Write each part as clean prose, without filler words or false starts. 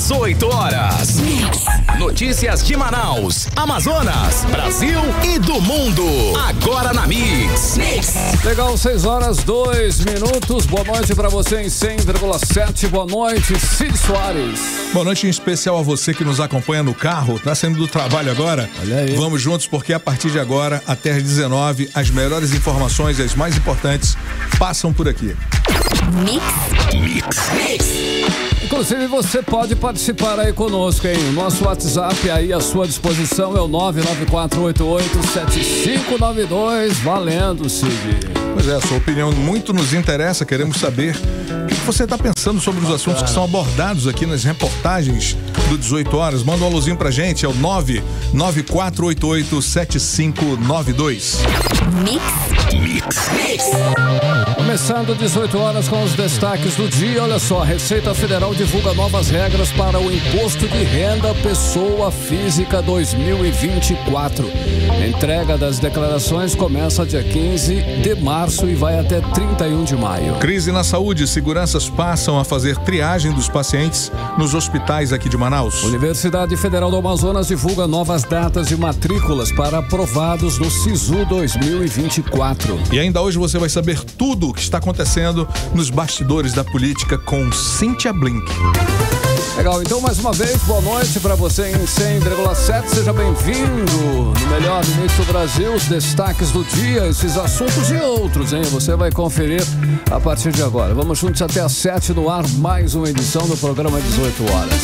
18 horas. Notícias de Manaus, Amazonas, Brasil e do mundo. Agora na Mix. Legal, 6 horas, 2 minutos. Boa noite pra você em 100,7. Boa noite, Cid Soares. Boa noite em especial a você que nos acompanha no carro. Tá saindo do trabalho agora? Olha aí. Vamos juntos porque a partir de agora, até às 19, as melhores informações e as mais importantes passam por aqui. Mix. Inclusive você pode participar aí conosco, hein? O nosso WhatsApp aí à sua disposição é o 994887592. Valendo, Cid. Pois é, a sua opinião muito nos interessa. Queremos saber o que você está pensando sobre os assuntos que são abordados aqui nas reportagens do 18 horas. Manda um alôzinho pra gente, é o 994887592. Mix. Começando 18 horas com os destaques do dia. Olha só, a Receita Federal divulga novas regras para o Imposto de Renda Pessoa Física 2024. A entrega das declarações começa dia 15 de março e vai até 31 de maio. Crise na saúde. Seguranças passam a fazer triagem dos pacientes nos hospitais aqui de Manaus. Universidade Federal do Amazonas divulga novas datas de matrículas para aprovados no SISU 2024. E ainda hoje você vai saber tudo o que está acontecendo nos bastidores da política com Cíntia Blink. Legal, então mais uma vez, boa noite para você em 100,7. Seja bem-vindo no melhor mix do Brasil. Os destaques do dia, esses assuntos e outros, hein? Você vai conferir a partir de agora. Vamos juntos até às 7 no ar, mais uma edição do programa 18 horas.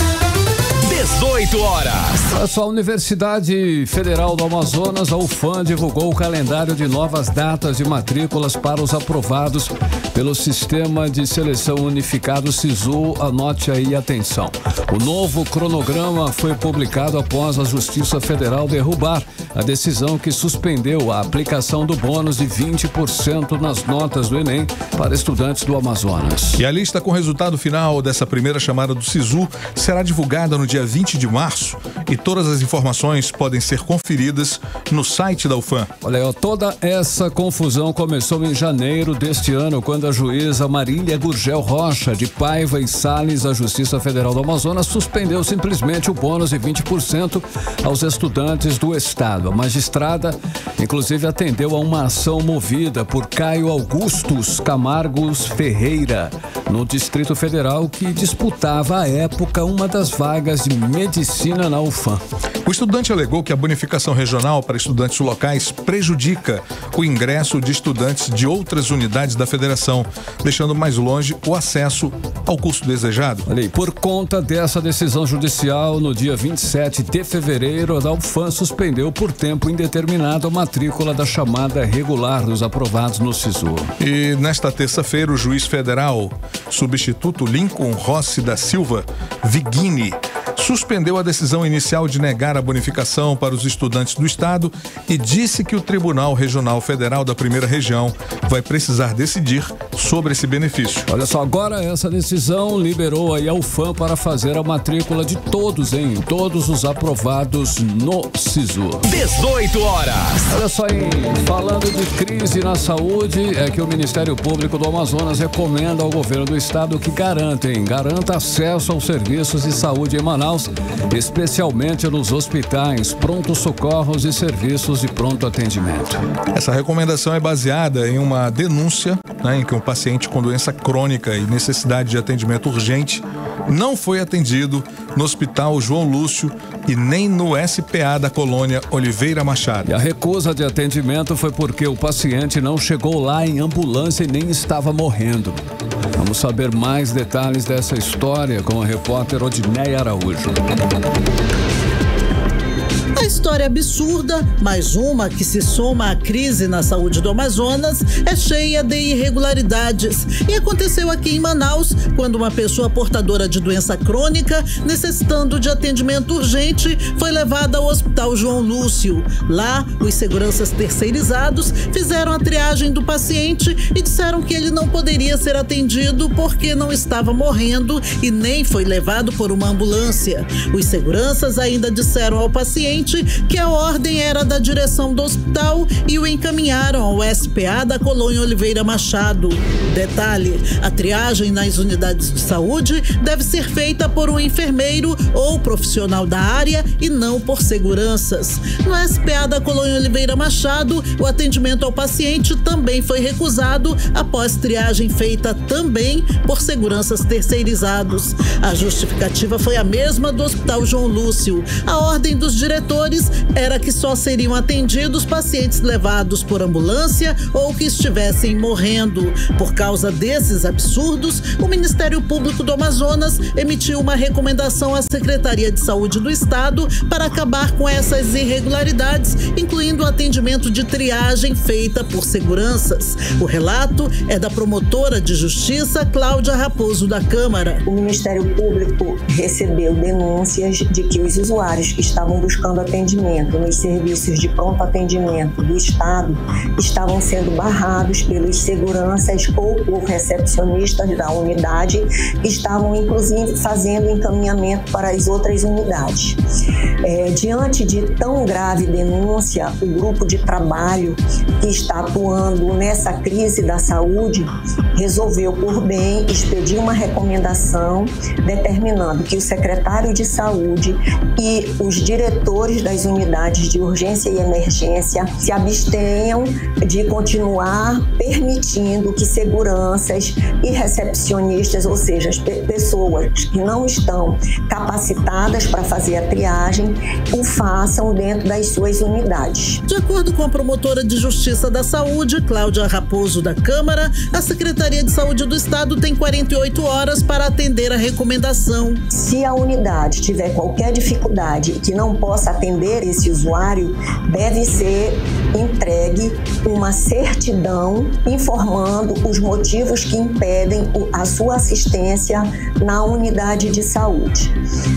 18 horas. Olha só, a Universidade Federal do Amazonas, a UFAM, divulgou o calendário de novas datas de matrículas para os aprovados pelo Sistema de Seleção Unificado SISU. Anote aí, atenção. O novo cronograma foi publicado após a Justiça Federal derrubar a decisão que suspendeu a aplicação do bônus de 20% nas notas do Enem para estudantes do Amazonas. E a lista com o resultado final dessa primeira chamada do SISU será divulgada no dia 20 de março e todas as informações podem ser conferidas no site da UFAM. Olha aí, toda essa confusão começou em janeiro deste ano, quando a juíza Marília Gurgel Rocha, de Paiva e Salles, da Justiça Federal do Amazonas, suspendeu simplesmente o bônus de 20% aos estudantes do estado. A magistrada, inclusive, atendeu a uma ação movida por Caio Augustus Camargos Ferreira, no Distrito Federal, que disputava à época uma das vagas de medicina na UFAM. O estudante alegou que a bonificação regional para estudantes locais prejudica o ingresso de estudantes de outras unidades da federação, deixando mais longe o acesso ao curso desejado. Olha aí, por conta dessa decisão judicial, no dia 27 de fevereiro, a UFAM suspendeu por tempo indeterminado a matrícula da chamada regular dos aprovados no SISU. E nesta terça-feira, o juiz federal substituto Lincoln Rossi da Silva Vigini suspendeu a decisão inicial de negar a bonificação para os estudantes do estado e disse que o Tribunal Regional Federal da Primeira Região vai precisar decidir sobre esse benefício. Olha só, agora essa decisão liberou aí a UFAM para fazer a matrícula de todos, hein? Todos os aprovados no SISU. 18 horas. Olha só, hein? Falando de crise na saúde, é que o Ministério Público do Amazonas recomenda ao governo do estado que garanta acesso aos serviços de saúde em Manaus, especialmente nos hospitais, pronto-socorros e serviços de pronto atendimento. Essa recomendação é baseada em uma denúncia, em que um paciente com doença crônica e necessidade de atendimento urgente não foi atendido no Hospital João Lúcio e nem no SPA da colônia Oliveira Machado. E a recusa de atendimento foi porque o paciente não chegou lá em ambulância e nem estava morrendo. Vamos saber mais detalhes dessa história com a repórter Odineia Araújo. A história absurda, mais uma que se soma à crise na saúde do Amazonas, é cheia de irregularidades. E aconteceu aqui em Manaus, quando uma pessoa portadora de doença crônica, necessitando de atendimento urgente, foi levada ao Hospital João Lúcio. Lá, os seguranças terceirizados fizeram a triagem do paciente e disseram que ele não poderia ser atendido porque não estava morrendo e nem foi levado por uma ambulância. Os seguranças ainda disseram ao paciente paciente que a ordem era da direção do hospital e o encaminharam ao SPA da Colônia Oliveira Machado. Detalhe: a triagem nas unidades de saúde deve ser feita por um enfermeiro ou profissional da área e não por seguranças. No SPA da Colônia Oliveira Machado, o atendimento ao paciente também foi recusado após triagem feita também por seguranças terceirizados. A justificativa foi a mesma do Hospital João Lúcio. A ordem dos diretores era que só seriam atendidos pacientes levados por ambulância ou que estivessem morrendo. Por causa desses absurdos, o Ministério Público do Amazonas emitiu uma recomendação à Secretaria de Saúde do Estado para acabar com essas irregularidades, incluindo o atendimento de triagem feita por seguranças. O relato é da promotora de Justiça, Cláudia Raposo, da Câmara. O Ministério Público recebeu denúncias de que os usuários que estavam buscando atendimento nos serviços de pronto atendimento do Estado estavam sendo barrados pelos seguranças ou por recepcionistas da unidade, que estavam inclusive fazendo encaminhamento para as outras unidades. Diante de tão grave denúncia, o grupo de trabalho que está atuando nessa crise da saúde resolveu por bem expedir uma recomendação determinando que o secretário de saúde e os diretores das unidades de urgência e emergência se abstenham de continuar permitindo que seguranças e recepcionistas, ou seja, as pessoas que não estão capacitadas para fazer a triagem, o façam dentro das suas unidades. De acordo com a promotora de Justiça da Saúde, Cláudia Raposo, da Câmara, a Secretaria de Saúde do Estado tem 48 horas para atender a recomendação. Se a unidade tiver qualquer dificuldade e que não possa atender esse usuário, deve ser entregue uma certidão informando os motivos que impedem a sua assistência na unidade de saúde.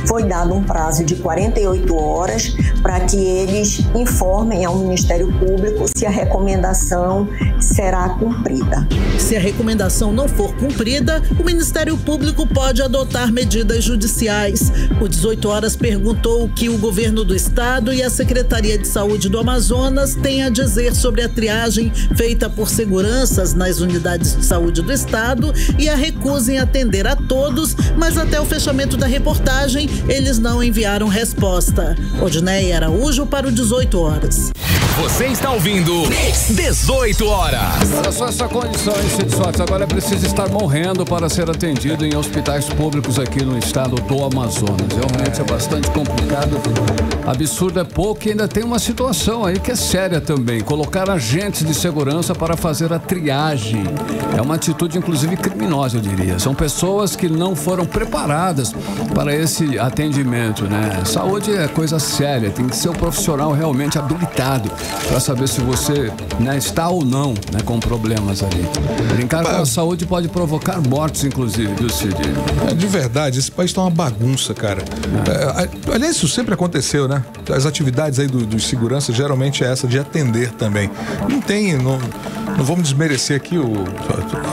Foi dado um prazo de 48 horas para que eles informem ao Ministério Público se a recomendação será cumprida. Se a recomendação não for cumprida, o Ministério Público pode adotar medidas judiciais. O 18 Horas perguntou o que o governo do estado e a Secretaria de Saúde do Amazonas têm a dizer sobre a triagem feita por seguranças nas unidades de saúde do estado e a recusa em atender a todos, mas até o fechamento da reportagem eles não enviaram resposta. Odneia Araújo para o 18 Horas. Você está ouvindo 18 Horas. Olha só essa condição, hein, Cid Soares? Agora é preciso estar morrendo para ser atendido em hospitais públicos aqui no estado do Amazonas. Realmente é bastante complicado. Absurdo é pouco e ainda tem uma situação aí que é séria também. Colocar agentes de segurança para fazer a triagem. É uma atitude, inclusive, criminosa, eu diria. São pessoas que não foram preparadas para esse atendimento, né? Saúde é coisa séria, tem que ser um profissional realmente habilitado para saber se você, né, está ou não, né, com problemas ali. Brincar com a saúde pode provocar mortes, inclusive, viu, Cid? De verdade, esse país tá uma bagunça, cara. Aliás, isso sempre aconteceu, né? As atividades aí dos seguranças geralmente é essa de atender também. Não vamos desmerecer aqui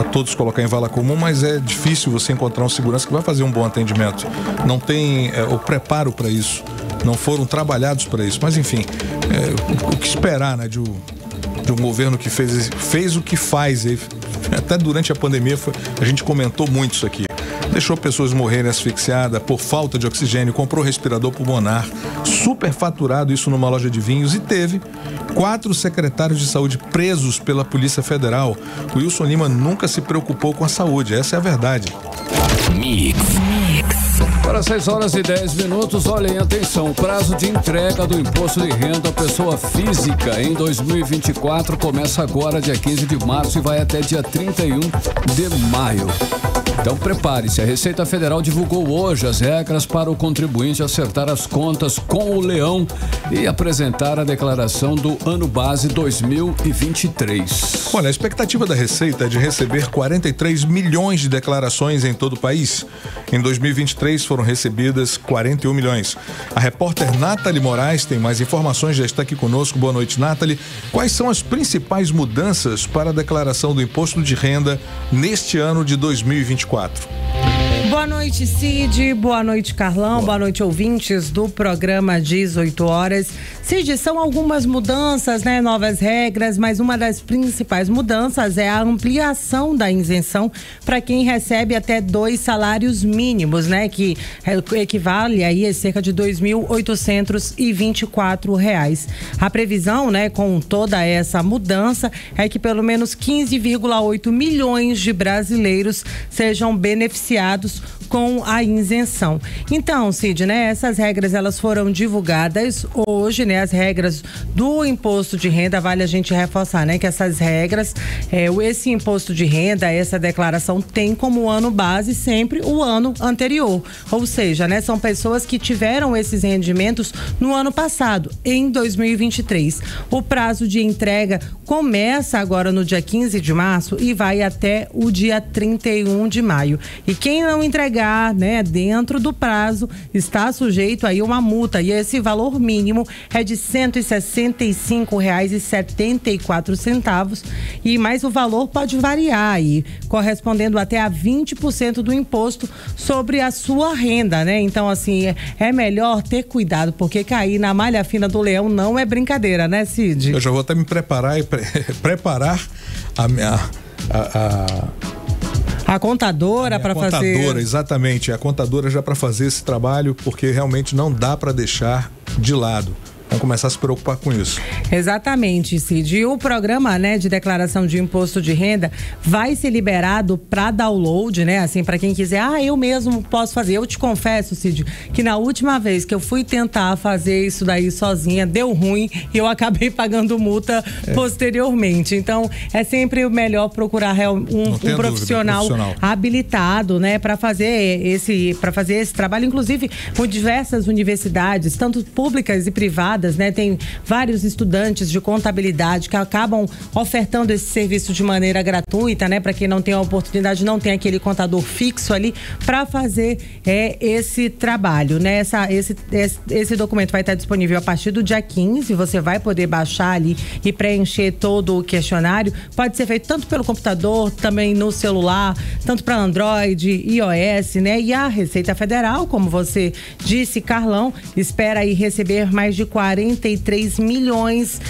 a todos colocar em vala comum, mas é difícil você encontrar um segurança que vai fazer um bom atendimento. Não tem o preparo para isso. Não foram trabalhados para isso. Mas, enfim, o que esperar, né, de um governo que fez o que faz. Até durante a pandemia, a gente comentou muito isso aqui. Deixou pessoas morrerem asfixiadas por falta de oxigênio, comprou respirador pulmonar, superfaturado isso numa loja de vinhos e teve 4 secretários de saúde presos pela Polícia Federal. O Wilson Lima nunca se preocupou com a saúde, essa é a verdade. Mix. Para 6h10, olhem, atenção, o prazo de entrega do imposto de renda à pessoa física em 2024 começa agora, dia 15 de março e vai até dia 31 de maio. Então prepare-se, a Receita Federal divulgou hoje as regras para o contribuinte acertar as contas com o leão e apresentar a declaração do ano base 2023. Olha, a expectativa da Receita é de receber 43 milhões de declarações em todo o país. Em 2023 foram recebidas 41 milhões. A repórter Nathalie Moraes tem mais informações, já está aqui conosco. Boa noite, Nathalie. Quais são as principais mudanças para a declaração do imposto de renda neste ano de 2024? Boa noite, Cid. Boa noite, Carlão. Boa noite, ouvintes do programa 18 Horas. Cid, são algumas mudanças, né? Novas regras, mas uma das principais mudanças é a ampliação da isenção para quem recebe até 2 salários mínimos, né? Que equivale aí a cerca de R$ 2.824. A previsão, né, com toda essa mudança, é que pelo menos 15,8 milhões de brasileiros sejam beneficiados com a isenção. Então, Cid, né, essas regras elas foram divulgadas hoje, né, as regras do imposto de renda, vale a gente reforçar, né, que essas regras, esse imposto de renda, essa declaração tem como ano base sempre o ano anterior, ou seja, né, são pessoas que tiveram esses rendimentos no ano passado, em 2023. O prazo de entrega começa agora no dia 15 de março e vai até o dia 31 de maio. E quem não entregar, né, dentro do prazo, está sujeito aí uma multa. E esse valor mínimo é de R$ 165,74. E mais o valor pode variar aí, correspondendo até a 20% do imposto sobre a sua renda, né? Então, assim, é melhor ter cuidado, porque cair na malha fina do leão não é brincadeira, né, Cid? Eu já vou até me preparar e preparar a contadora para fazer. A contadora, exatamente. A contadora já para fazer esse trabalho, porque realmente não dá para deixar de lado. Vamos começar a se preocupar com isso. Exatamente, Cid. E o programa, né, de declaração de imposto de renda vai ser liberado para download, né? Assim, para quem quiser, eu mesmo posso fazer. Eu te confesso, Cid, que na última vez que eu fui tentar fazer isso daí sozinha, deu ruim e eu acabei pagando multa posteriormente. Então, é sempre melhor procurar um profissional habilitado, né, para fazer esse trabalho. Inclusive, com diversas universidades, tanto públicas e privadas, né? Tem vários estudantes de contabilidade que acabam ofertando esse serviço de maneira gratuita, né? Para quem não tem a oportunidade, não tem aquele contador fixo ali para fazer esse trabalho, né? Esse documento vai estar disponível a partir do dia 15, você vai poder baixar ali e preencher todo o questionário. Pode ser feito tanto pelo computador, também no celular, tanto para Android, iOS, né? E a Receita Federal, como você disse, Carlão, espera aí receber mais de 43 milhões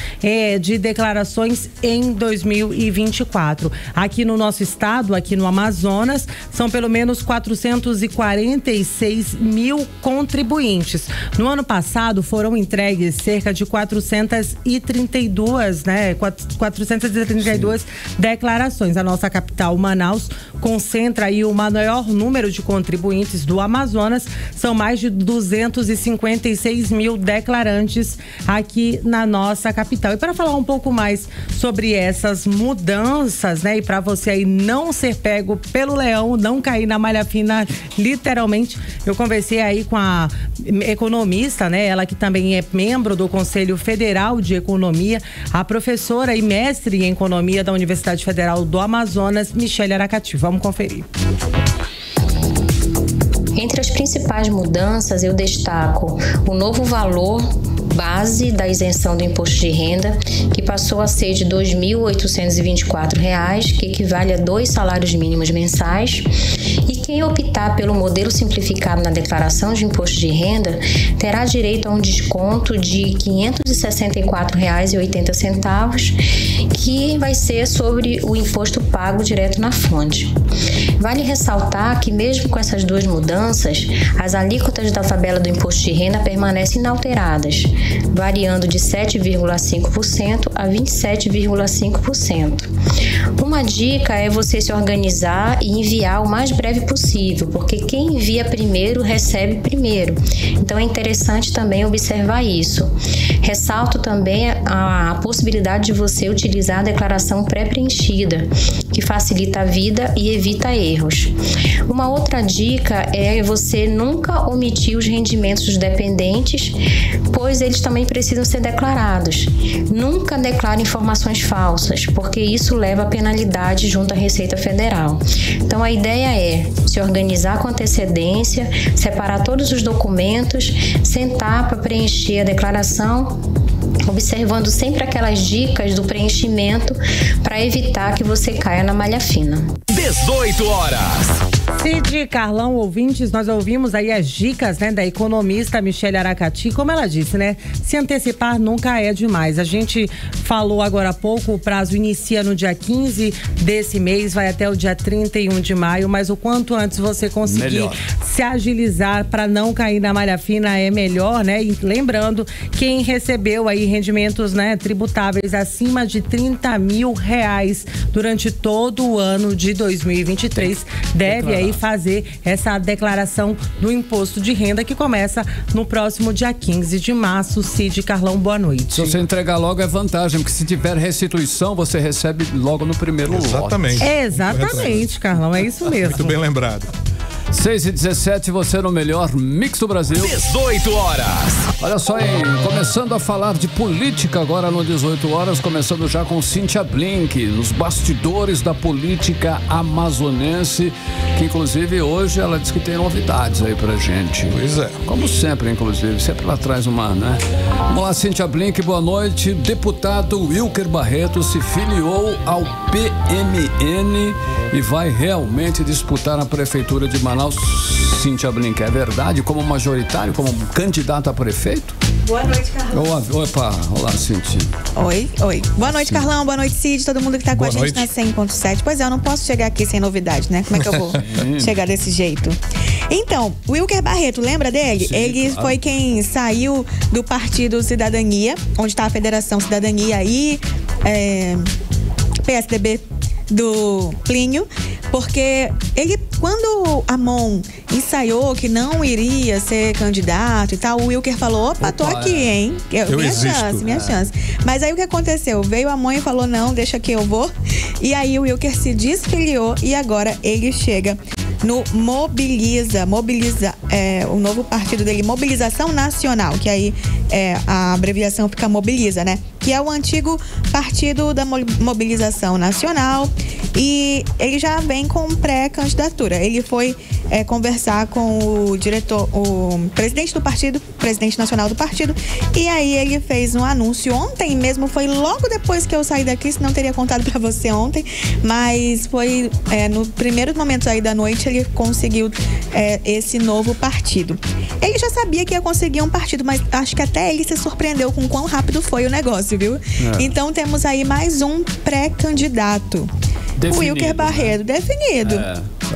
de declarações em 2024. Aqui no nosso estado, aqui no Amazonas, são pelo menos 446 mil contribuintes. No ano passado foram entregues cerca de 432, né? 432 declarações. A nossa capital, Manaus, concentra aí o maior número de contribuintes do Amazonas. São mais de 256 mil declarantes aqui na nossa capital. E para falar um pouco mais sobre essas mudanças, né, e para você aí não ser pego pelo leão, não cair na malha fina, literalmente, eu conversei aí com a economista, né, ela que também é membro do Conselho Federal de Economia, a professora e mestre em Economia da Universidade Federal do Amazonas, Michele Aracati. Vamos conferir. Entre as principais mudanças, eu destaco o novo valor base da isenção do imposto de renda, que passou a ser de R$ 2.824, que equivale a 2 salários mínimos mensais. E quem optar pelo modelo simplificado na declaração de imposto de renda terá direito a um desconto de R$ 564,80, que vai ser sobre o imposto pago direto na fonte. Vale ressaltar que mesmo com essas duas mudanças, as alíquotas da tabela do imposto de renda permanecem inalteradas, variando de 7,5% a 27,5%. Uma dica é você se organizar e enviar o mais breve possível, porque quem envia primeiro recebe primeiro. Então é interessante também observar isso. Ressalto também a possibilidade de você utilizar a declaração pré-preenchida, que facilita a vida e evita erros. Uma outra dica é você nunca omitir os rendimentos dos dependentes, pois eles também precisam ser declarados. Nunca declare informações falsas, porque isso leva a penalidade junto à Receita Federal. Então a ideia é se organizar com antecedência, separar todos os documentos, sentar para preencher a declaração, observando sempre aquelas dicas do preenchimento para evitar que você caia na malha fina. 18 horas. Cid, Carlão, ouvintes, nós ouvimos aí as dicas, né, da economista Michele Aracati. Como ela disse, né, se antecipar nunca é demais. A gente falou agora há pouco, o prazo inicia no dia 15 desse mês, vai até o dia 31 de maio, mas o quanto antes você conseguir se agilizar para não cair na malha fina é melhor, né? E lembrando, quem recebeu aí rendimentos, né, tributáveis acima de R$30 mil durante todo o ano de 2023, deve aí fazer essa declaração do imposto de renda que começa no próximo dia 15 de março. Cid, Carlão, boa noite. Se você entregar logo é vantagem, porque se tiver restituição, você recebe logo no primeiro lote. Exatamente, Carlão, é isso mesmo. Muito bem lembrado. 6h17, você no melhor Mix do Brasil. 18 horas. Olha só, hein? Começando a falar de política agora no 18 horas, começando já com Cíntia Blink, nos bastidores da política amazonense, que inclusive hoje ela diz que tem novidades aí pra gente. Pois é. Como sempre, inclusive, sempre ela traz uma, né? Vamos lá, Cíntia Blink, boa noite. Deputado Wilker Barreto se filiou ao PMN e vai realmente disputar a prefeitura de Manaus. Cíntia Blink, é verdade? Como majoritário, como candidato a prefeito? Boa noite, Carlão. Opa, olá, Cíntia. Oi. Boa noite, Carlão. Boa noite, Cid. Todo mundo que tá com a gente na 100.7. Pois é, eu não posso chegar aqui sem novidade, né? Como é que eu vou chegar desse jeito? Então, o Wilker Barreto, lembra dele? Sim, ele foi quem saiu do Partido Cidadania, onde tá a Federação Cidadania e PSDB do Plínio, porque ele, quando a MON ensaiou que não iria ser candidato e tal, o Wilker falou, opa, tô aqui, hein? Minha chance. Mas aí o que aconteceu? Veio a MON e falou, não, deixa que eu vou. E aí o Wilker se desfiliou e agora ele chega no Mobiliza, o novo partido dele, Mobilização Nacional, que aí a abreviação fica Mobiliza, né? Que é o antigo partido da Mobilização Nacional, e ele já vem com pré-candidatura. Ele foi conversar com o presidente do partido, presidente nacional do partido, e aí ele fez um anúncio ontem mesmo, foi logo depois que eu saí daqui, senão teria contado pra você ontem, mas foi no primeiro momento aí da noite ele conseguiu esse novo partido. Ele já sabia que ia conseguir um partido, mas acho que até ele se surpreendeu com quão rápido foi o negócio, viu? Então temos aí mais um pré-candidato. O Wilker Barreto, definido.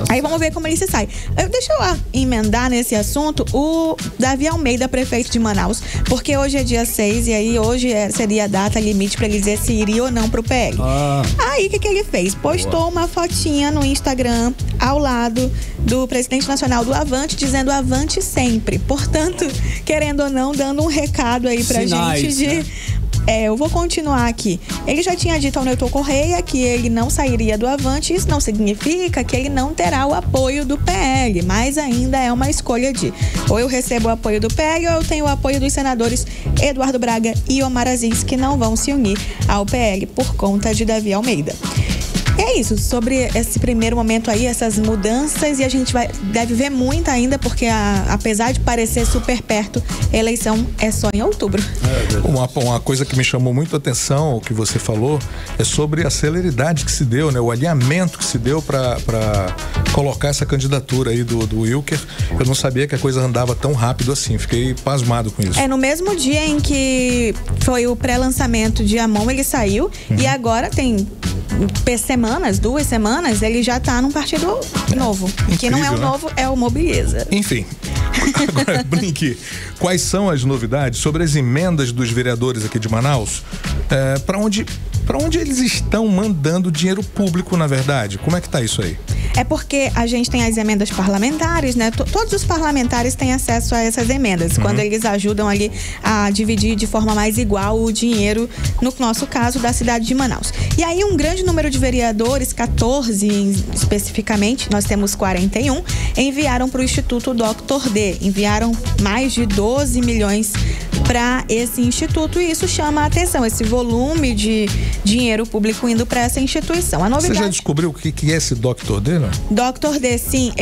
Aí vamos ver como ele se sai. Deixa eu emendar nesse assunto o Davi Almeida, prefeito de Manaus, porque hoje é dia 6 e aí hoje seria a data limite para ele dizer se iria ou não pro PL. Aí o que ele fez? Postou uma fotinha no Instagram ao lado do presidente nacional do Avante, dizendo Avante sempre. Portanto, querendo ou não, dando um recado aí pra gente de... né? Eu vou continuar aqui. Ele já tinha dito ao Newton Correia que ele não sairia do Avante. Isso não significa que ele não terá o apoio do PL, mas ainda é uma escolha de ou eu recebo o apoio do PL ou eu tenho o apoio dos senadores Eduardo Braga e Omar Aziz, que não vão se unir ao PL por conta de Davi Almeida. É isso, sobre esse primeiro momento aí, essas mudanças, e a gente deve ver muito ainda, porque apesar de parecer super perto, a eleição é só em outubro. Uma coisa que me chamou muito a atenção, o que você falou, é sobre a celeridade que se deu, né? O alinhamento que se deu para colocar essa candidatura aí do Wilker. Eu não sabia que a coisa andava tão rápido assim, fiquei pasmado com isso. No mesmo dia em que foi o pré-lançamento de Amon, ele saiu, e agora tem 2 semanas, ele já tá num partido novo. Incrível, que não é o novo, é o Mobiliza. Enfim. Agora, Blink, quais são as novidades sobre as emendas dos vereadores aqui de Manaus? Para onde eles estão mandando dinheiro público, na verdade? Como é que tá isso aí? É porque a gente tem as emendas parlamentares, né? Todos os parlamentares têm acesso a essas emendas, quando eles ajudam ali a dividir de forma mais igual o dinheiro, no nosso caso, da cidade de Manaus. E aí um grande número de vereadores, 14 especificamente, nós temos 41, enviaram para o Instituto Dr. D, enviaram mais de 12 milhões para esse instituto, e isso chama a atenção, esse volume de dinheiro público indo para essa instituição. A novidade... Você já descobriu o que é esse Dr. D, não? Dr. D, sim.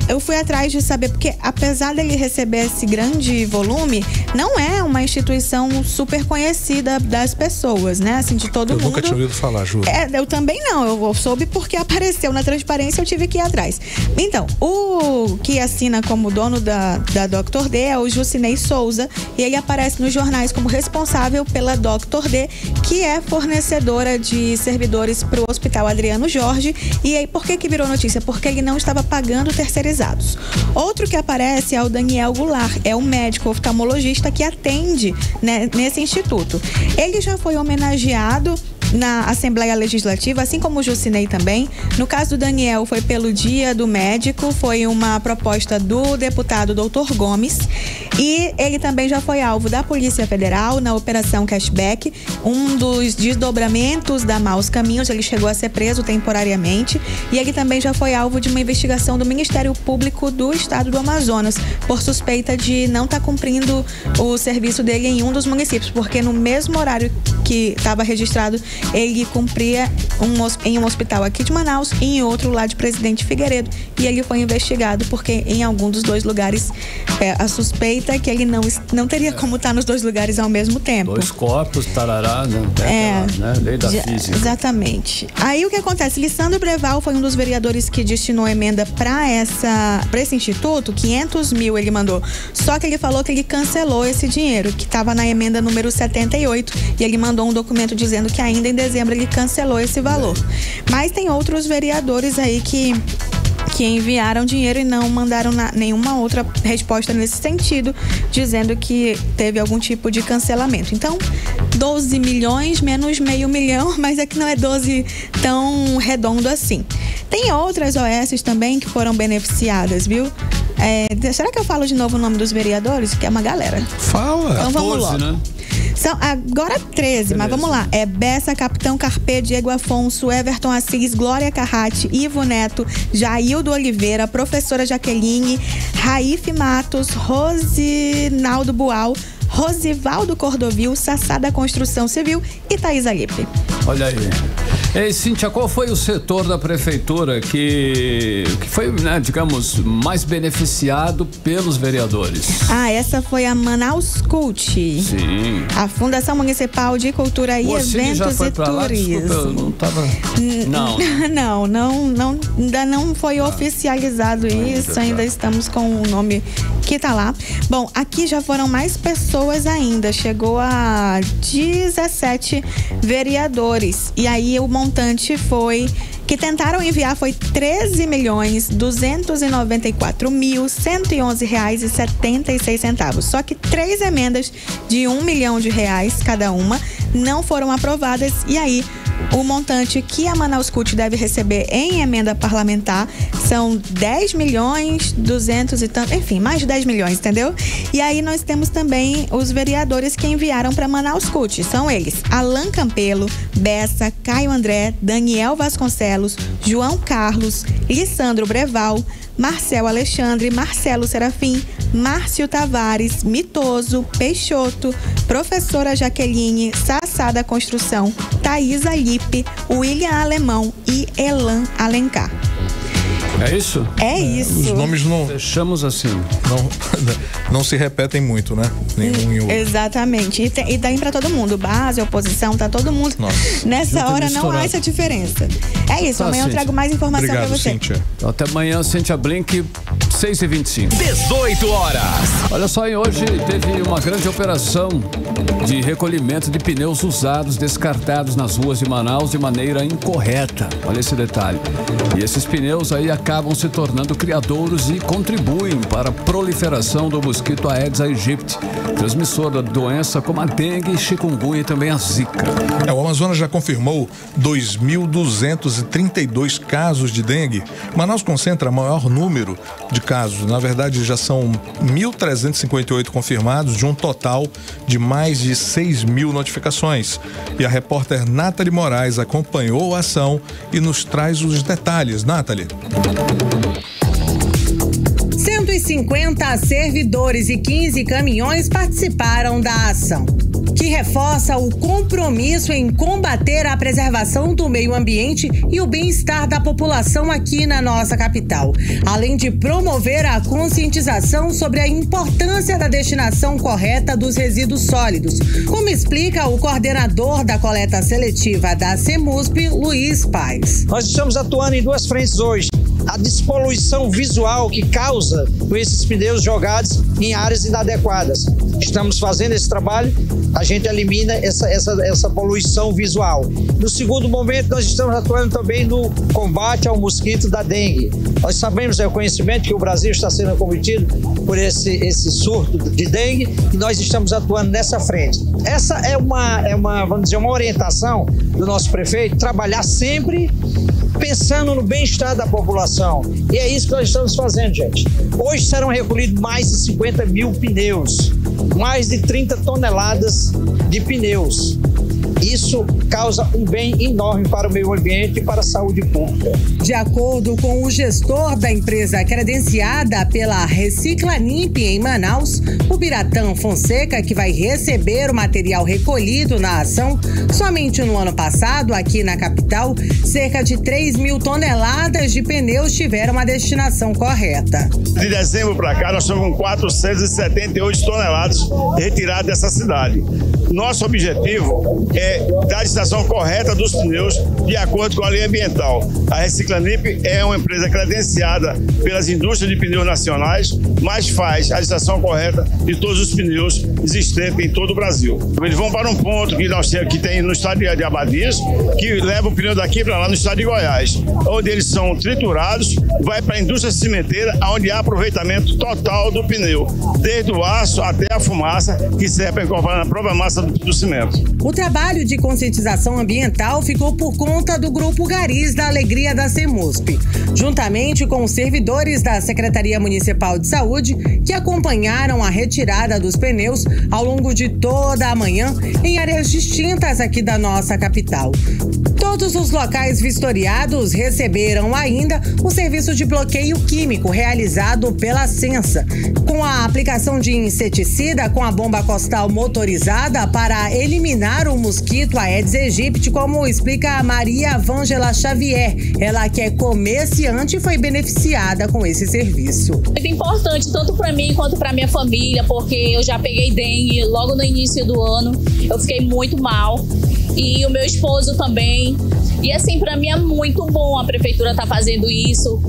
Eu fui atrás de saber, porque apesar dele receber esse grande volume, não é uma instituição super conhecida das pessoas, né? Assim, de todo mundo. Eu nunca tinha ouvido falar, juro. Eu também não. Eu soube porque apareceu na transparência, eu tive que ir atrás. Então, o que assina como dono da Dr. D é o Jucinei Souza, e ele aparece nos jornais como responsável pela Dr. D, que é fornecedora de servidores para o Hospital Adriano Jorge. E aí, por que virou notícia? Porque ele não estava pagando terceirizados. Outro que aparece é o Daniel Goulart, é um médico oftalmologista que atende, né, nesse instituto. Ele já foi homenageado na Assembleia Legislativa, assim como o Jucinei também. No caso do Daniel, foi pelo Dia do Médico, foi uma proposta do deputado Dr. Gomes, e ele também já foi alvo da Polícia Federal na Operação Cashback, um dos desdobramentos da Maus Caminhos. Ele chegou a ser preso temporariamente, e ele também já foi alvo de uma investigação do Ministério Público do Estado do Amazonas, por suspeita de não estar cumprindo o serviço dele em um dos municípios, porque no mesmo horário que estava registrado, ele cumpria em um hospital aqui de Manaus e em outro lá de Presidente Figueiredo, e ele foi investigado porque em algum dos dois lugares a suspeita é que ele não teria como estar nos dois lugares ao mesmo tempo. 2 corpos, tarará, né? Lei da física. Exatamente. Aí o que acontece? Lissandro Breval foi um dos vereadores que destinou emenda para esse instituto, 500 mil ele mandou, só que ele falou que ele cancelou esse dinheiro, que estava na emenda número 78, e ele mandou um documento dizendo que ainda em dezembro ele cancelou esse valor. Mas tem outros vereadores aí que enviaram dinheiro e não mandaram nenhuma outra resposta nesse sentido, dizendo que teve algum tipo de cancelamento. Então, 12 milhões menos meio milhão, mas é que não é 12 tão redondo assim. Tem outras OS também que foram beneficiadas, viu? Será que eu falo de novo o nome dos vereadores? Que é uma galera. Fala! Então vamos 14, logo. né? São agora 13, mas vamos lá. Bessa, Capitão Carpê, Diego Afonso, Everton Assis, Glória Carrati, Ivo Neto, Jaildo Oliveira, Professora Jaqueline, Raífe Matos, Rosinaldo Bual, Rosivaldo Cordovil, Sassá da Construção Civil e Thaís Alipe. Olha aí. Ei, Cíntia, qual foi o setor da prefeitura que foi, né, digamos, mais beneficiado pelos vereadores? Essa foi a Manaus Cult. Sim. A Fundação Municipal de Cultura e Eventos já foi e pra lá? Turismo. Desculpa, eu não tava... Não, ainda não foi oficializado isso, ainda estamos com o nome que tá lá. Bom, aqui já foram mais pessoas ainda, chegou a 17 vereadores, e aí o montante que tentaram enviar foi R$13.294.111,76. Só que 3 emendas de R$1 milhão cada uma não foram aprovadas, e aí o montante que a Manaus Cult deve receber em emenda parlamentar são 10 milhões, 200 e tanto, enfim, mais de 10 milhões, entendeu? E aí nós temos também os vereadores que enviaram para Manaus Cult. São eles: Alan Campelo, Bessa, Caio André, Daniel Vasconcelos, João Carlos, Lissandro Breval, Marcel Alexandre, Marcelo Serafim, Márcio Tavares, Mitoso, Peixoto, Professora Jaqueline, Sassá da Construção, Thaís Alipe, William Alemão e Elan Alencar. É isso? É isso. Os nomes não... Fechamos assim. Não se repetem muito, né? Nenhum e outro. Exatamente. E tem pra todo mundo. Base, oposição, tá todo mundo. Nossa. Nessa hora não há essa diferença. É isso. Amanhã eu trago mais informação pra você. Cíntia. Então, até amanhã, Cíntia Blink, 6h25. 18 horas. Olha só, e hoje teve uma grande operação de recolhimento de pneus usados descartados nas ruas de Manaus de maneira incorreta. Olha esse detalhe. E esses pneus aí acabam se tornando criadouros e contribuem para a proliferação do mosquito Aedes aegypti, transmissor da doença como a dengue, chikungunya e também a zika. O Amazonas já confirmou 2.232 casos de dengue. Manaus concentra maior número de casos. Na verdade, já são 1.358 confirmados, de um total de mais de 6.000 notificações. E a repórter Nathalie Moraes acompanhou a ação e nos traz os detalhes. Nathalie. 50 servidores e 15 caminhões participaram da ação, que reforça o compromisso em combater a preservação do meio ambiente e o bem-estar da população aqui na nossa capital, além de promover a conscientização sobre a importância da destinação correta dos resíduos sólidos, como explica o coordenador da coleta seletiva da CEMUSP, Luiz Paes. Nós estamos atuando em duas frentes hoje. A despoluição visual que causa com esses pneus jogados em áreas inadequadas. Estamos fazendo esse trabalho, a gente elimina essa poluição visual. No segundo momento, nós estamos atuando também no combate ao mosquito da dengue. Nós sabemos, o conhecimento que o Brasil está sendo acometido por esse surto de dengue e nós estamos atuando nessa frente. Essa é vamos dizer, uma orientação do nosso prefeito, trabalhar sempre pensando no bem-estar da população. E é isso que nós estamos fazendo, gente. Hoje serão recolhidos mais de 50 mil pneus, mais de 30 toneladas de pneus. Isso causa um bem enorme para o meio ambiente e para a saúde pública. De acordo com o gestor da empresa credenciada pela Reciclanip em Manaus, o Biratã Fonseca, que vai receber o material recolhido na ação, somente no ano passado, aqui na capital, cerca de 3 mil toneladas de pneus tiveram a destinação correta. De dezembro para cá, nós estamos com 478 toneladas retiradas dessa cidade. Nosso objetivo é dar a destinação correta dos pneus de acordo com a lei ambiental. A Reciclanip é uma empresa credenciada pelas indústrias de pneus nacionais, mas faz a destinação correta de todos os pneus existentes em todo o Brasil. Eles vão para um ponto que nós temos, que tem no estado de Abadias, que leva o pneu daqui para lá no estado de Goiás, onde eles são triturados, vai para a indústria cimenteira, onde há aproveitamento total do pneu, desde o aço até a fumaça, que serve para incorporar na própria massa do cimento. O trabalho de conscientização ambiental ficou por conta do Grupo Garis da Alegria da CEMUSP, juntamente com os servidores da Secretaria Municipal de Saúde, que acompanharam a retirada dos pneus ao longo de toda a manhã em áreas distintas aqui da nossa capital. Todos os locais vistoriados receberam ainda o serviço de bloqueio químico realizado pela Sensa, com a aplicação de inseticida com a bomba costal motorizada para eliminar o mosquito Aedes aegypti, como explica a Maria Vângela Xavier. Ela, que é comerciante, foi beneficiada com esse serviço. Muito importante, tanto para mim quanto para minha família, porque eu já peguei dengue logo no início do ano. Eu fiquei muito mal. E o meu esposo também. E assim, para mim é muito bom a prefeitura estar fazendo isso.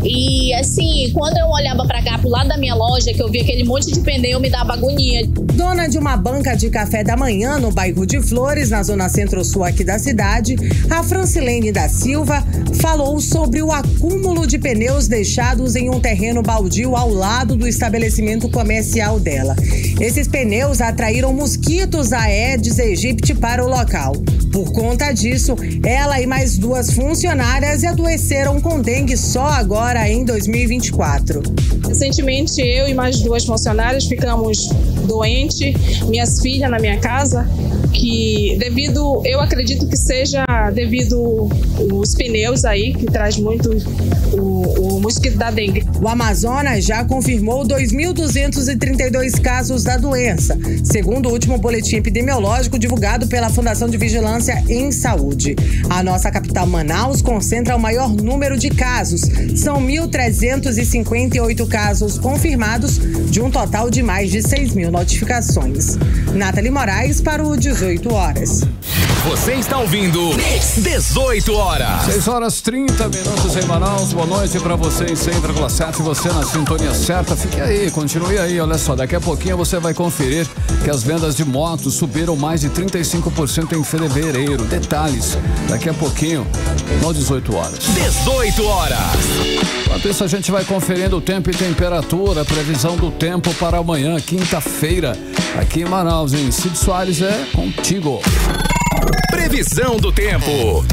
E assim, quando eu olhava para cá, pro lado da minha loja, que eu via aquele monte de pneu, me dava agonia. Dona de uma banca de café da manhã no bairro de Flores, na zona centro-sul aqui da cidade, a Francilene da Silva falou sobre o acúmulo de pneus deixados em um terreno baldio ao lado do estabelecimento comercial dela. Esses pneus atraíram mosquitos Aedes aegypti para o local. Por conta disso, ela e mais 2 funcionárias adoeceram com dengue só agora em 2024. Recentemente, eu e mais 2 funcionárias ficamos doentes, minhas filhas na minha casa, que eu acredito que seja devido os pneus aí, que traz muito o mosquito da dengue. O Amazonas já confirmou 2.232 casos da doença, segundo o último boletim epidemiológico divulgado pela Fundação de Vigilância em Saúde. A nossa capital, Manaus, concentra o maior número de casos. São 1.358 casos confirmados, de um total de mais de 6.000 notificações. Nathalie Moraes para o 18 horas. Você está ouvindo 18 horas. 6h30 em Manaus. Boa noite pra vocês, 100,7. Você na sintonia certa. Fique aí, continue aí. Olha só, daqui a pouquinho você vai conferir que as vendas de motos subiram mais de 35% em fevereiro. Detalhes, daqui a pouquinho, no 18 horas. 18 horas. Enquanto isso, a gente vai conferindo o tempo e temperatura, a previsão do tempo para amanhã, quinta-feira, aqui em Manaus, em Cid Soares, é contigo. Previsão do tempo.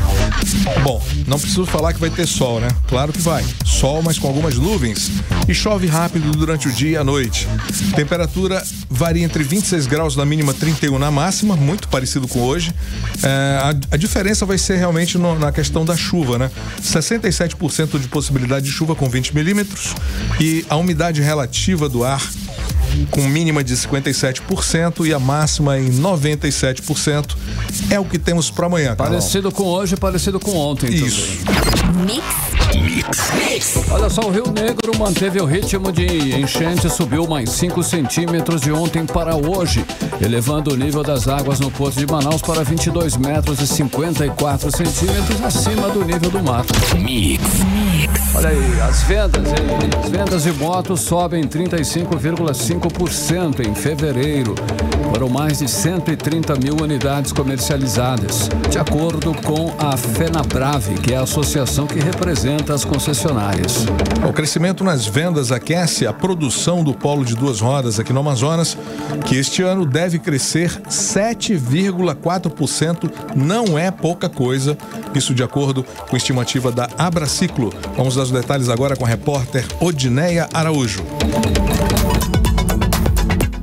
Bom, não preciso falar que vai ter sol, né? Claro que vai. Sol, mas com algumas nuvens. E chove rápido durante o dia e a noite. Temperatura varia entre 26 graus na mínima, 31 na máxima, muito parecido com hoje. A diferença vai ser realmente na questão da chuva, né? 67% de possibilidade de chuva com 20 milímetros e a umidade relativa do ar com mínima de 57% e a máxima em 97%. É o que temos para amanhã, Carol. Parecido com hoje, parecido com ontem. Isso. Também. Olha só, o Rio Negro manteve o ritmo de enchente, subiu mais 5 centímetros de ontem para hoje, elevando o nível das águas no Porto de Manaus para 22 metros e 54 centímetros acima do nível do mar. Olha aí, as vendas de motos sobem 35,5% em fevereiro. Foram mais de 130 mil unidades comercializadas, de acordo com a FenaBrave, que é a associação que representa as concessionárias. O crescimento nas vendas aquece a produção do polo de duas rodas aqui no Amazonas, que este ano deve crescer 7,4%. Não é pouca coisa, isso de acordo com a estimativa da Abraciclo. Vamos dar os detalhes agora com a repórter Odineia Araújo.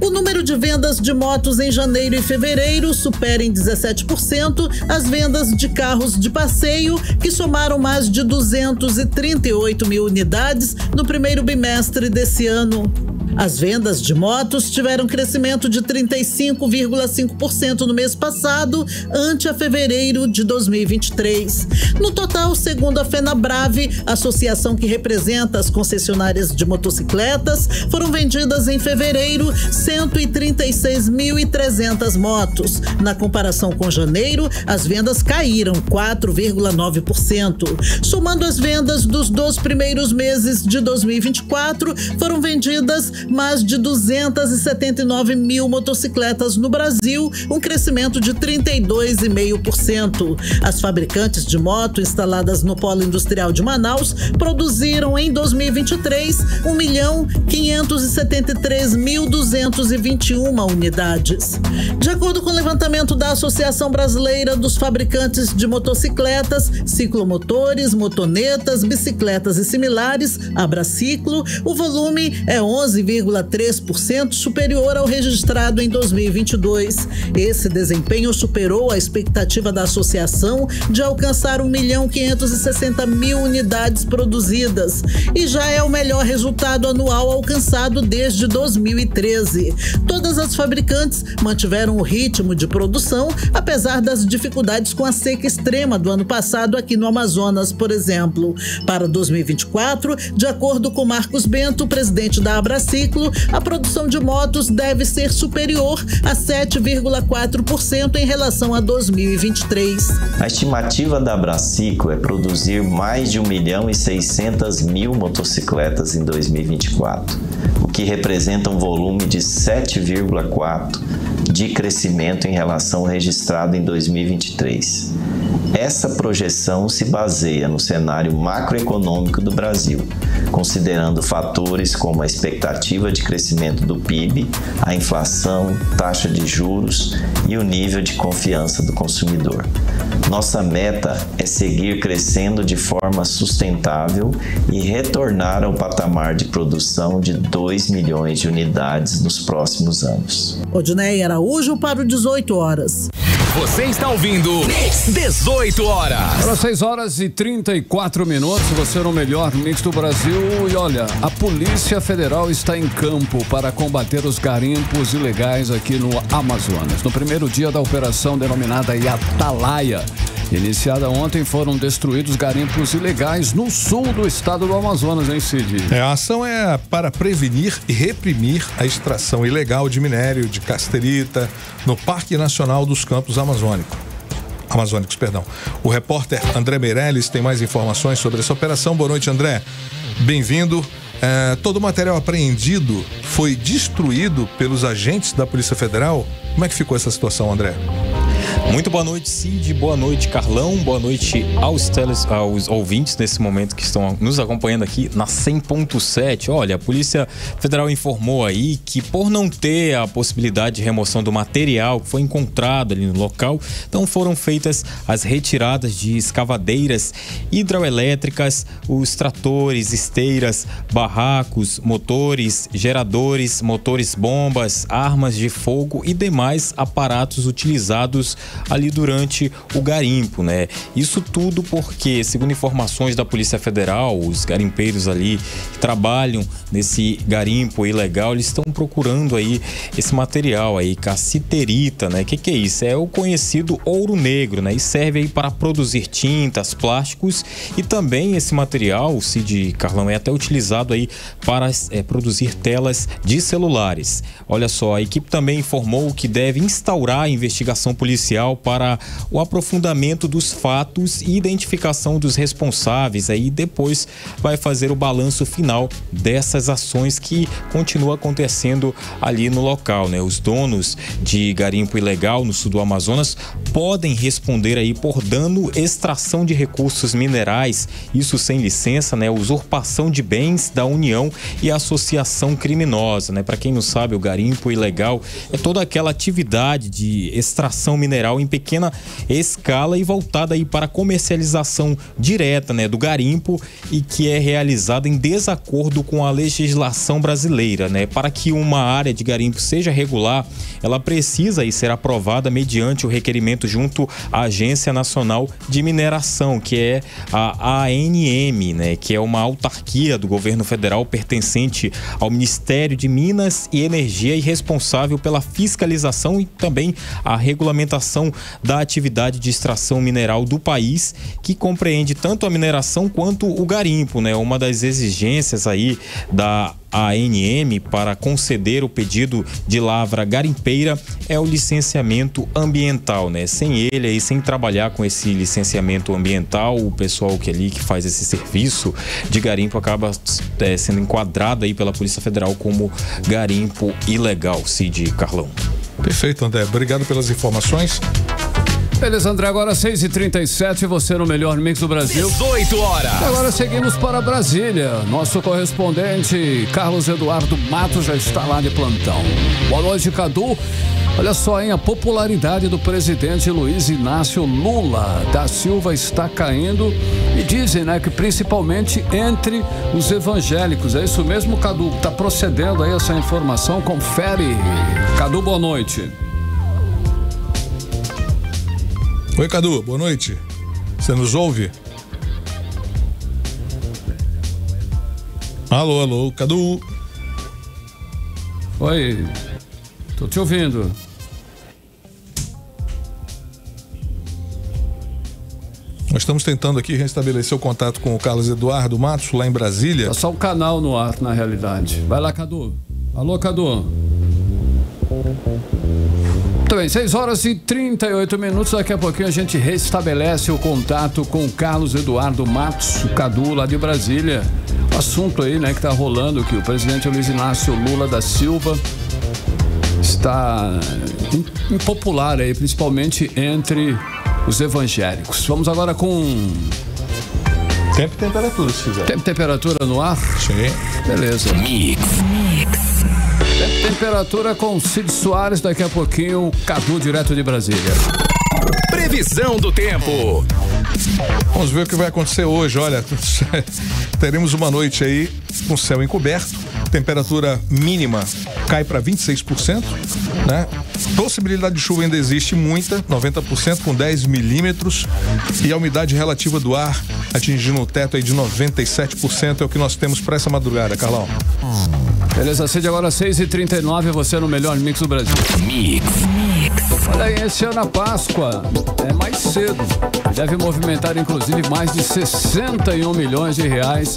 O número de vendas de motos em janeiro e fevereiro supera em 17% as vendas de carros de passeio, que somaram mais de 238 mil unidades no primeiro bimestre desse ano. As vendas de motos tiveram crescimento de 35,5% no mês passado, ante a fevereiro de 2023. No total, segundo a FenaBrave, associação que representa as concessionárias de motocicletas, foram vendidas em fevereiro 136.300 motos. Na comparação com janeiro, as vendas caíram 4,9%. Somando as vendas dos 2 primeiros meses de 2024, foram vendidas mais de 279 mil motocicletas no Brasil, um crescimento de 32,5%. As fabricantes de moto instaladas no Polo Industrial de Manaus produziram em 2023 1.573.221 unidades. De acordo com o levantamento da Associação Brasileira dos Fabricantes de Motocicletas, Ciclomotores, Motonetas, Bicicletas e Similares, Abraciclo, o volume é 11,3% superior ao registrado em 2022. Esse desempenho superou a expectativa da associação de alcançar 1.560.000 unidades produzidas e já é o melhor resultado anual alcançado desde 2013. Todas as fabricantes mantiveram o ritmo de produção, apesar das dificuldades com a seca extrema do ano passado aqui no Amazonas, por exemplo. Para 2024, de acordo com Marcos Bento, presidente da Abraciclo, a produção de motos deve ser superior a 7,4% em relação a 2023. A estimativa da Abraciclo é produzir mais de 1.600.000 motocicletas em 2024, o que representa um volume de 7,4% de crescimento em relação ao registrado em 2023. Essa projeção se baseia no cenário macroeconômico do Brasil, considerando fatores como a expectativa de crescimento do PIB, a inflação, taxa de juros e o nível de confiança do consumidor. Nossa meta é seguir crescendo de forma sustentável e retornar ao patamar de produção de 2 milhões de unidades nos próximos anos. Odineia Araújo para o 18 horas. Você está ouvindo 18 horas. Agora 6 horas e 34 minutos, você no melhor mix do Brasil. E olha, a Polícia Federal está em campo para combater os garimpos ilegais aqui no Amazonas. No primeiro dia da operação denominada Atalaia, iniciada ontem, foram destruídos garimpos ilegais no sul do estado do Amazonas, hein, Cid? A ação é para prevenir e reprimir a extração ilegal de minério de casterita no Parque Nacional dos Campos Amazônicos. O repórter André Meirelles tem mais informações sobre essa operação. Boa noite, André. Bem-vindo. Todo o material apreendido foi destruído pelos agentes da Polícia Federal. Como é que ficou essa situação, André? Muito boa noite, Cid. Boa noite, Carlão. Boa noite aos ouvintes nesse momento que estão nos acompanhando aqui na 100.7. Olha, a Polícia Federal informou aí que, por não ter a possibilidade de remoção do material que foi encontrado ali no local, então foram feitas as retiradas de escavadeiras hidroelétricas, os tratores, esteiras, barracos, motores, geradores, motores bombas, armas de fogo e demais aparatos utilizados ali durante o garimpo, né? Isso tudo porque, segundo informações da Polícia Federal, os garimpeiros ali que trabalham nesse garimpo ilegal, eles estão procurando aí esse material aí, cassiterita, né? Que é isso? É o conhecido ouro negro, né? E serve aí para produzir tintas, plásticos e também esse material, Cid, Carlão, é até utilizado aí para produzir telas de celulares. Olha só, a equipe também informou que deve instaurar a investigação policial para o aprofundamento dos fatos e identificação dos responsáveis. Aí depois vai fazer o balanço final dessas ações que continuam acontecendo ali no local, né? Os donos de garimpo ilegal no sul do Amazonas podem responder aí por dano, extração de recursos minerais, isso sem licença, né? Usurpação de bens da União e associação criminosa, né? Para quem não sabe, o garimpo ilegal é toda aquela atividade de extração mineral em pequena escala e voltada aí para comercialização direta, né, do garimpo, e que é realizada em desacordo com a legislação brasileira, né? Para que uma área de garimpo seja regular, ela precisa aí ser aprovada mediante o requerimento junto à Agência Nacional de Mineração, que é a ANM, né, que é uma autarquia do governo federal pertencente ao Ministério de Minas e Energia e responsável pela fiscalização e também a regulamentação da atividade de extração mineral do país, que compreende tanto a mineração quanto o garimpo, né? Uma das exigências aí da ANM para conceder o pedido de lavra garimpeira é o licenciamento ambiental, né? Sem ele aí, sem trabalhar com esse licenciamento ambiental, o pessoal que faz esse serviço de garimpo acaba sendo enquadrado aí pela Polícia Federal como garimpo ilegal, Cid, Carlão. Perfeito, André. Obrigado pelas informações. Beleza, André, agora 6h37, você no melhor mix do Brasil. 18 horas. Agora seguimos para Brasília. Nosso correspondente Carlos Eduardo Matos já está lá de plantão. Boa noite, Cadu. Olha só, hein? A popularidade do presidente Luiz Inácio Lula da Silva está caindo e dizem, né, que principalmente entre os evangélicos. É isso mesmo, Cadu? Está procedendo aí essa informação? Confere. Cadu, boa noite. Oi, Cadu, boa noite. Você nos ouve? Alô, alô, Cadu. Oi, tô te ouvindo. Nós estamos tentando aqui restabelecer o contato com o Carlos Eduardo Matos, lá em Brasília. Tá só o canal no ar, na realidade. Vai lá, Cadu. Alô, Cadu. Muito bem, 6h38. Daqui a pouquinho a gente restabelece o contato com o Carlos Eduardo Matos, o Cadu, lá de Brasília. O assunto aí, né, que tá rolando, que o presidente Luiz Inácio Lula da Silva está impopular aí, principalmente entre os evangélicos. Vamos agora com... Tempo e temperatura, se quiser. Tempo e temperatura no ar? Sim. Beleza. Temperatura com Cid Soares, daqui a pouquinho, Cadu, direto de Brasília. Previsão do tempo. Vamos ver o que vai acontecer hoje. Olha, teremos uma noite aí com céu encoberto, temperatura mínima cai para 26%, né? Possibilidade de chuva ainda existe muita, 90% com 10 milímetros, e a umidade relativa do ar atingindo o teto aí de 97%, é o que nós temos para essa madrugada, Carlão. Beleza, Cid, agora 6h39, você no melhor mix do Brasil. Olha aí, esse ano a Páscoa é mais cedo. Deve movimentar, inclusive, mais de 61 milhões de reais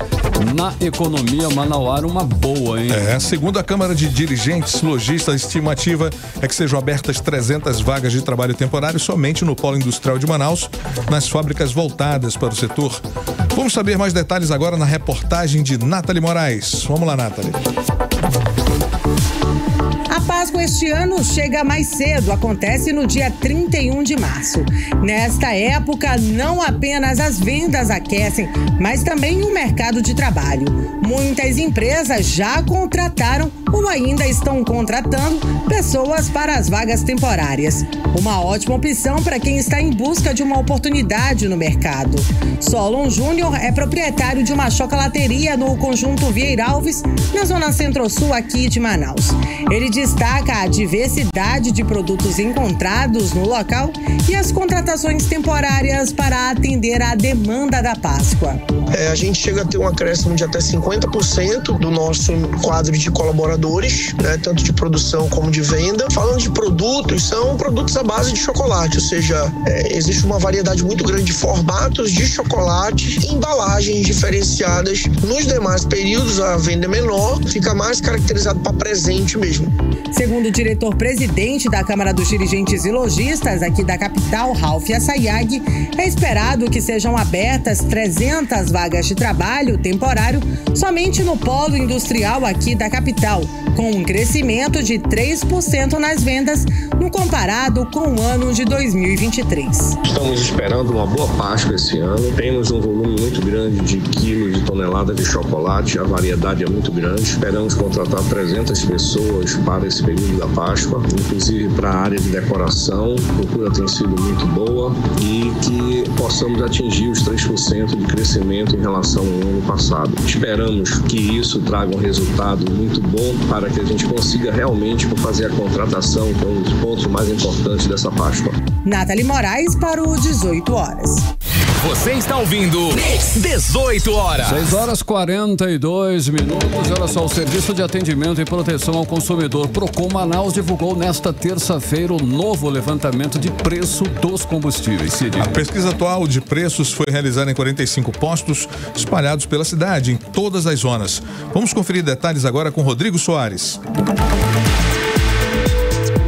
na economia manauara. Uma boa, hein? Segundo a Câmara de Dirigentes Lojistas, a estimativa é que sejam abertas 300 vagas de trabalho temporário somente no Polo Industrial de Manaus, nas fábricas voltadas para o setor. Vamos saber mais detalhes agora na reportagem de Nathalie Moraes. Vamos lá, Nathalie. A Páscoa este ano chega mais cedo, acontece no dia 31 de março. Nesta época, não apenas as vendas aquecem, mas também o mercado de trabalho. Muitas empresas já contrataram ou ainda estão contratando pessoas para as vagas temporárias. Uma ótima opção para quem está em busca de uma oportunidade no mercado. Solon Júnior é proprietário de uma chocolateria no conjunto Vieira Alves, na zona centro-sul aqui de Manaus. Ele destaca a diversidade de produtos encontrados no local e as contratações temporárias para atender à demanda da Páscoa. A gente chega a ter um acréscimo de até 50% do nosso quadro de colaboradores, né, tanto de produção como de venda. Falando de produtos, são produtos à base de chocolate, ou seja, existe uma variedade muito grande de formatos de chocolate e embalagens diferenciadas. Nos demais períodos, a venda é menor, fica mais caracterizado para presente mesmo. Segundo o diretor-presidente da Câmara dos Dirigentes e Lojistas aqui da capital, Ralph Assayag, é esperado que sejam abertas 300 vagas de trabalho temporário somente no polo industrial aqui da capital, com um crescimento de 3% nas vendas no comparado com o ano de 2023. Estamos esperando uma boa Páscoa esse ano. Temos um volume muito grande de quilos e toneladas de chocolate, a variedade é muito grande. Esperamos contratar 300 pessoas para esse período da Páscoa, inclusive para a área de decoração. A procura tem sido muito boa e que possamos atingir os 3% de crescimento em relação ao ano passado. Esperamos que isso traga um resultado muito bom para que a gente consiga realmente fazer a contratação, que é um dos pontos mais importantes dessa Páscoa. Nathalie Moraes para o 18 horas. Você está ouvindo 18 horas. 6 horas 42 minutos. Olha só, o Serviço de Atendimento e Proteção ao Consumidor Procon Manaus divulgou nesta terça-feira o novo levantamento de preço dos combustíveis. Cid. A pesquisa atual de preços foi realizada em 45 postos espalhados pela cidade, em todas as zonas. Vamos conferir detalhes agora com Rodrigo Soares.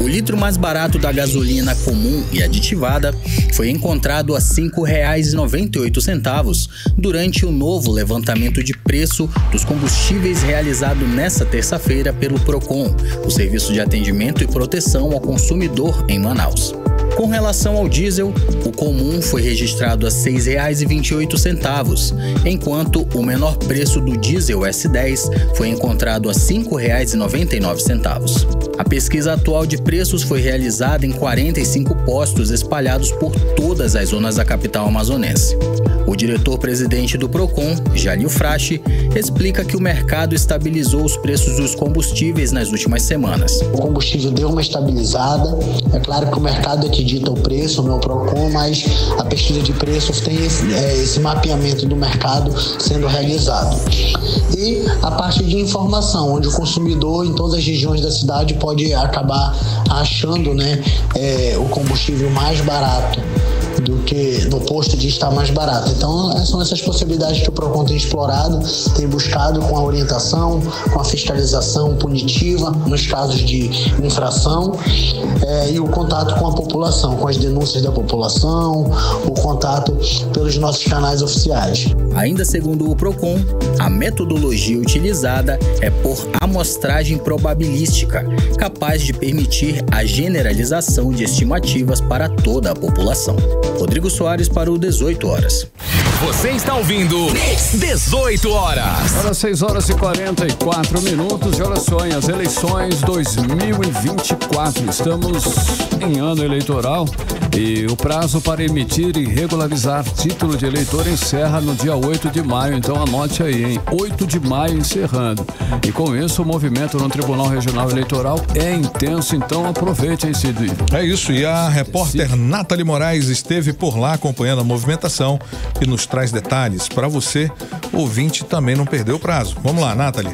O litro mais barato da gasolina comum e aditivada foi encontrado a R$ 5,98 durante o novo levantamento de preço dos combustíveis realizado nesta terça-feira pelo Procon, o Serviço de Atendimento e Proteção ao Consumidor em Manaus. Com relação ao diesel, o comum foi registrado a R$ 6,28, enquanto o menor preço do diesel S10 foi encontrado a R$ 5,99. A pesquisa atual de preços foi realizada em 45 postos espalhados por todas as zonas da capital amazonense. O diretor-presidente do Procon, Jalil Frache, explica que o mercado estabilizou os preços dos combustíveis nas últimas semanas. O combustível deu uma estabilizada. É claro que o mercado é que dita o preço, não é o Procon, mas a pesquisa de preços tem esse mapeamento do mercado sendo realizado. E a parte de informação, onde o consumidor em todas as regiões da cidade pode acabar achando, o combustível mais barato do que no posto de estar mais barato. Então, são essas possibilidades que o Procon tem explorado, tem buscado com a orientação, com a fiscalização punitiva nos casos de infração e o contato com a população, com as denúncias da população, o contato pelos nossos canais oficiais. Ainda segundo o Procon, a metodologia utilizada é por amostragem probabilística, capaz de permitir a generalização de estimativas para toda a população. Rodrigo Soares para o 18 horas. Você está ouvindo 18 horas. Agora 6 horas e 44 minutos. E olha só, as eleições 2024. Estamos em ano eleitoral e o prazo para emitir e regularizar título de eleitor encerra no dia 8 de maio. Então anote aí, hein? 8 de maio encerrando. E com isso o movimento no Tribunal Regional Eleitoral é intenso. Então aproveite, hein, Cid? É isso. E a repórter Nathalie Moraes esteve por lá acompanhando a movimentação e nos traz detalhes para você, ouvinte, também não perder o prazo. Vamos lá, Nathalie.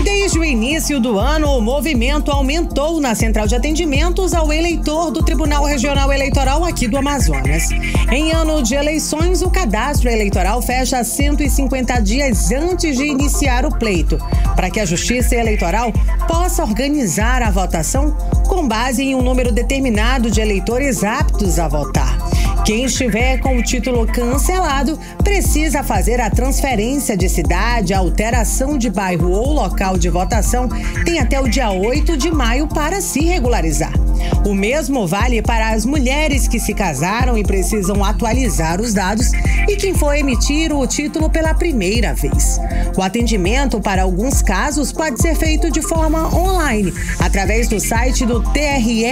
Desde o início do ano, o movimento aumentou na Central de Atendimentos ao eleitor do Tribunal Regional Eleitoral aqui do Amazonas. Em ano de eleições, o cadastro eleitoral fecha 150 dias antes de iniciar o pleito, para que a Justiça Eleitoral possa organizar a votação com base em um número determinado de eleitores aptos a votar. Quem estiver com o título cancelado precisa fazer a transferência de cidade, alteração de bairro ou local de votação. Tem até o dia 8 de maio para se regularizar. O mesmo vale para as mulheres que se casaram e precisam atualizar os dados e quem for emitir o título pela primeira vez. O atendimento para alguns casos pode ser feito de forma online, através do site do tream.juiz.br,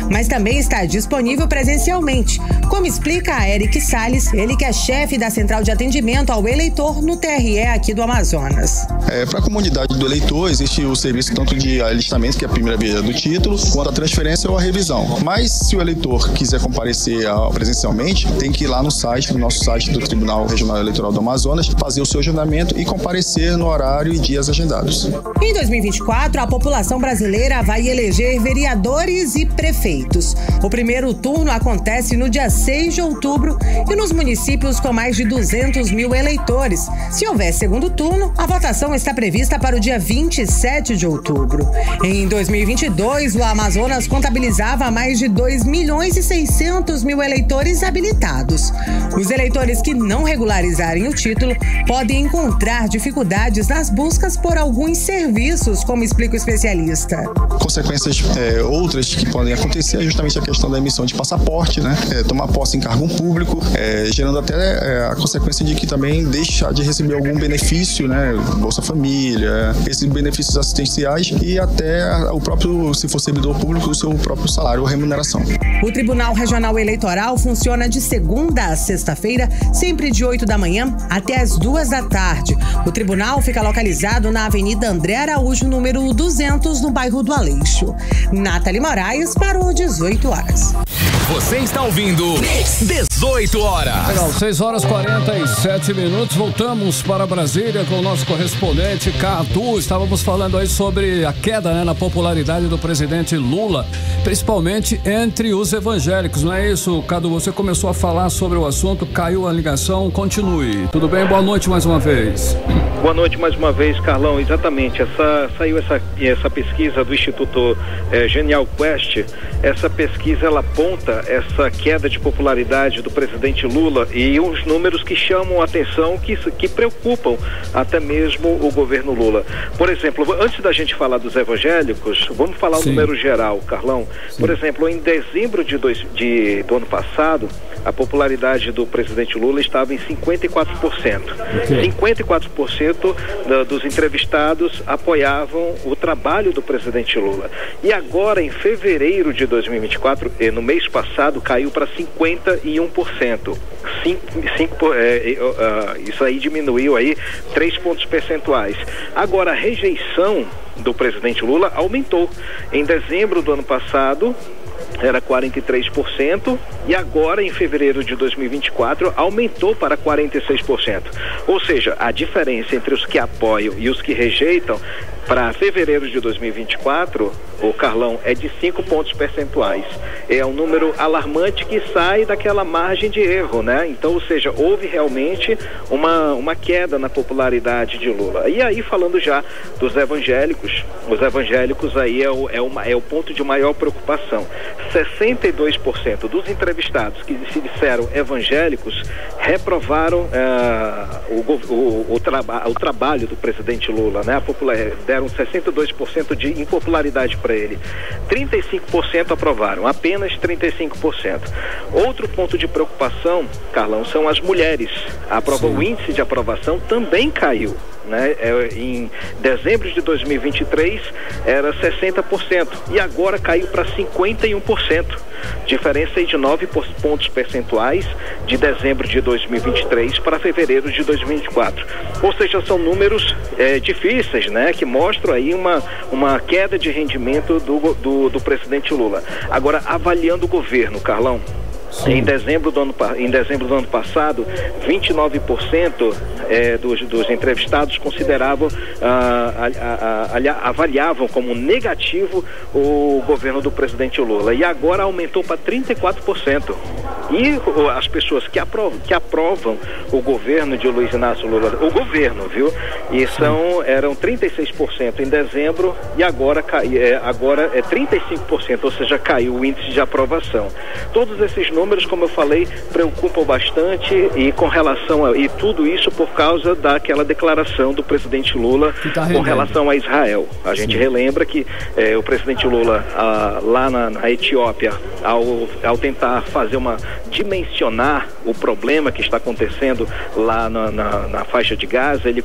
mas também está disponível presencialmente, como explica a Eric Salles, ele que é chefe da Central de Atendimento ao Eleitor no TRE aqui do Amazonas. Para a comunidade do eleitor, existe o serviço tanto de alistamento, que é a primeira via do título, quanto a transferência ou a revisão. Mas se o eleitor quiser comparecer presencialmente, tem que ir lá no site, no nosso site do Tribunal Regional Eleitoral do Amazonas, fazer o seu agendamento e comparecer no horário e dias agendados. Em 2024, a população brasileira vai eleger vereadores e prefeitos. O primeiro turno acontece no dia 6 de outubro e nos municípios com mais de 200 mil eleitores. Se houver segundo turno, a votação está prevista para o dia 27 de outubro. Em 2022, o Amazonas contabilizava mais de 2.600.000 eleitores habilitados. Os eleitores que não regularizarem o título podem encontrar dificuldades nas buscas por alguns serviços, como explica o especialista. Consequências outras que podem acontecer é justamente a questão da emissão de passaporte, né? Tomar posse em cargo público, gerando até a consequência de que também deixar de receber algum benefício, né? Bolsa Família, esses benefícios assistenciais e até o próprio, se for servidor público, o seu próprio salário ou remuneração. O Tribunal Regional Eleitoral funciona de segunda a sexta-feira, sempre de 8 da manhã até as 2 da tarde. O tribunal fica localizado na Avenida André Araújo, número 200, no bairro do Aleixo. Nathalie Moraes para o 18 horas. Você está ouvindo 18 horas. Legal, 6 horas 47 minutos. Voltamos para Brasília com o nosso correspondente Cadu. Estávamos falando aí sobre a queda, né, na popularidade do presidente Lula, principalmente entre os evangélicos, não é isso, Cadu? Você começou a falar sobre o assunto, caiu a ligação, continue. Tudo bem? Boa noite mais uma vez. Boa noite mais uma vez, Carlão. Exatamente, saiu essa pesquisa do Instituto Genial Quest. Essa pesquisa, ela aponta essa queda de popularidade do presidente Lula e uns números que chamam a atenção, que preocupam até mesmo o governo Lula. Por exemplo, antes da gente falar dos evangélicos, vamos falar o número geral, Carlão. Sim. Por exemplo, em dezembro do ano passado, a popularidade do presidente Lula estava em 54%. Okay. 54% dos entrevistados apoiavam o trabalho do presidente Lula. E agora, em fevereiro de 2024, no mês passado, caiu para 51%. Isso aí diminuiu aí 3 pontos percentuais. Agora, a rejeição do presidente Lula aumentou. Em dezembro do ano passado, era 43% e agora, em fevereiro de 2024, aumentou para 46%. Ou seja, a diferença entre os que apoiam e os que rejeitam para fevereiro de 2024, o Carlão, é de 5 pontos percentuais. É um número alarmante que sai daquela margem de erro, né? Então, ou seja, houve realmente uma queda na popularidade de Lula. E aí, falando já dos evangélicos, os evangélicos aí é o ponto de maior preocupação. 62% dos entrevistados que se disseram evangélicos reprovaram o trabalho do presidente Lula, né? Deram 62% de impopularidade para ele. 35% aprovaram, apenas 35%. Outro ponto de preocupação, Carlão, são as mulheres. O índice de aprovação também caiu. Né? Em dezembro de 2023 era 60% e agora caiu para 51%. Diferença aí de 9 pontos percentuais de dezembro de 2023 para fevereiro de 2024. Ou seja, são números difíceis, né? Que mostram aí uma queda de rendimento do presidente Lula. Agora, avaliando o governo, Carlão, em dezembro do ano passado, 29% dos entrevistados consideravam, avaliavam como negativo o governo do presidente Lula. E agora aumentou para 34%. E as pessoas que aprovam o governo de Luiz Inácio Lula, o governo, viu? E eram 36% em dezembro e agora é 35%, ou seja, caiu o índice de aprovação. Todos esses números, como eu falei, preocupam bastante e com relação e tudo isso por causa daquela declaração do presidente Lula com relação a Israel. A gente relembra que o presidente Lula lá na Etiópia, ao tentar dimensionar o problema que está acontecendo lá na faixa de Gaza, ele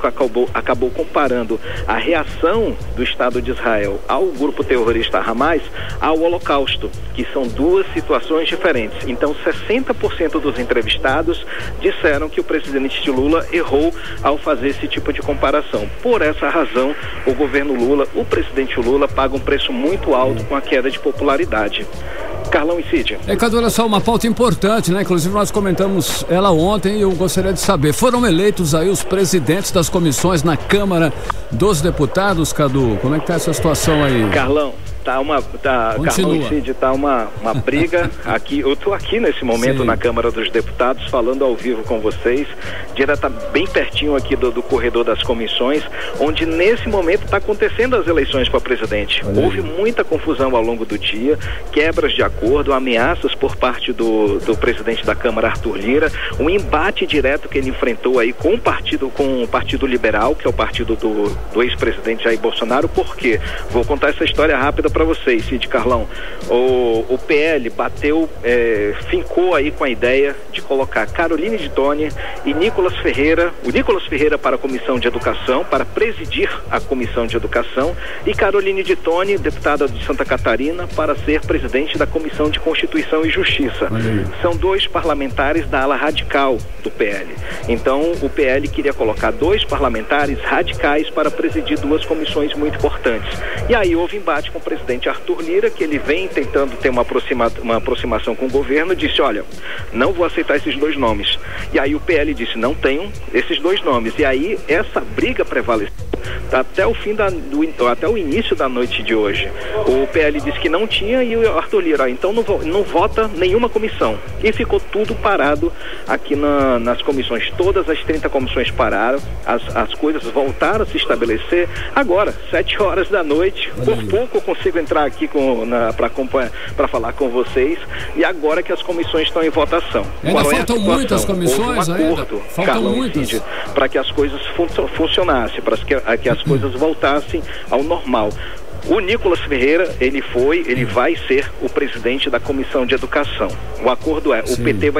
acabou comparando a reação do Estado de Israel ao grupo terrorista Hamas ao Holocausto, que são duas situações diferentes. Então 60% dos entrevistados disseram que o presidente Lula errou ao fazer esse tipo de comparação. Por essa razão, o governo Lula, o presidente Lula, paga um preço muito alto com a queda de popularidade. Carlão e Cid. Cadu, olha só, uma pauta importante, né? Inclusive nós comentamos ela ontem e eu gostaria de saber, foram eleitos aí os presidentes das comissões na Câmara dos Deputados, Cadu? Como é que tá essa situação aí? Carlão Carlão e Cid, tá uma briga aqui. Eu tô aqui nesse momento na Câmara dos Deputados falando ao vivo com vocês, bem pertinho aqui do corredor das comissões, onde nesse momento está acontecendo as eleições para presidente. Houve muita confusão ao longo do dia, quebras de acordo, ameaças por parte do presidente da Câmara, Arthur Lira, um embate direto que ele enfrentou aí com o Partido Liberal, que é o partido do ex-presidente Jair Bolsonaro. Por quê? Vou contar essa história rápida para vocês, Cid, Carlão. O PL fincou aí com a ideia de colocar Caroline de Toni e Nicolas Ferreira, o Nicolas Ferreira para a Comissão de Educação, para presidir a Comissão de Educação, e Caroline de Toni, deputada de Santa Catarina, para ser presidente da Comissão de Constituição e Justiça. São dois parlamentares da ala radical do PL. Então, o PL queria colocar dois parlamentares radicais para presidir duas comissões muito importantes. E aí houve embate com o presidente Arthur Lira, que ele vem tentando ter uma aproximação com o governo, disse, olha, não vou aceitar esses dois nomes. E aí o PL disse, não tenho esses dois nomes. E aí essa briga prevaleceu até o início da noite de hoje. O PL disse que não tinha e o Arthur Lira, então não vota nenhuma comissão. E ficou tudo parado aqui nas comissões. Todas as 30 comissões pararam, as coisas voltaram a se estabelecer. Agora, 7 horas da noite, por pouco eu consigo entrar aqui para falar com vocês, e agora que as comissões estão em votação. Ainda faltam muitas comissões ainda? Faltam muitas. Para que as coisas funcionassem, para que as coisas voltassem ao normal. O Nicolas Ferreira, ele vai ser o presidente da Comissão de Educação. O acordo é, o PT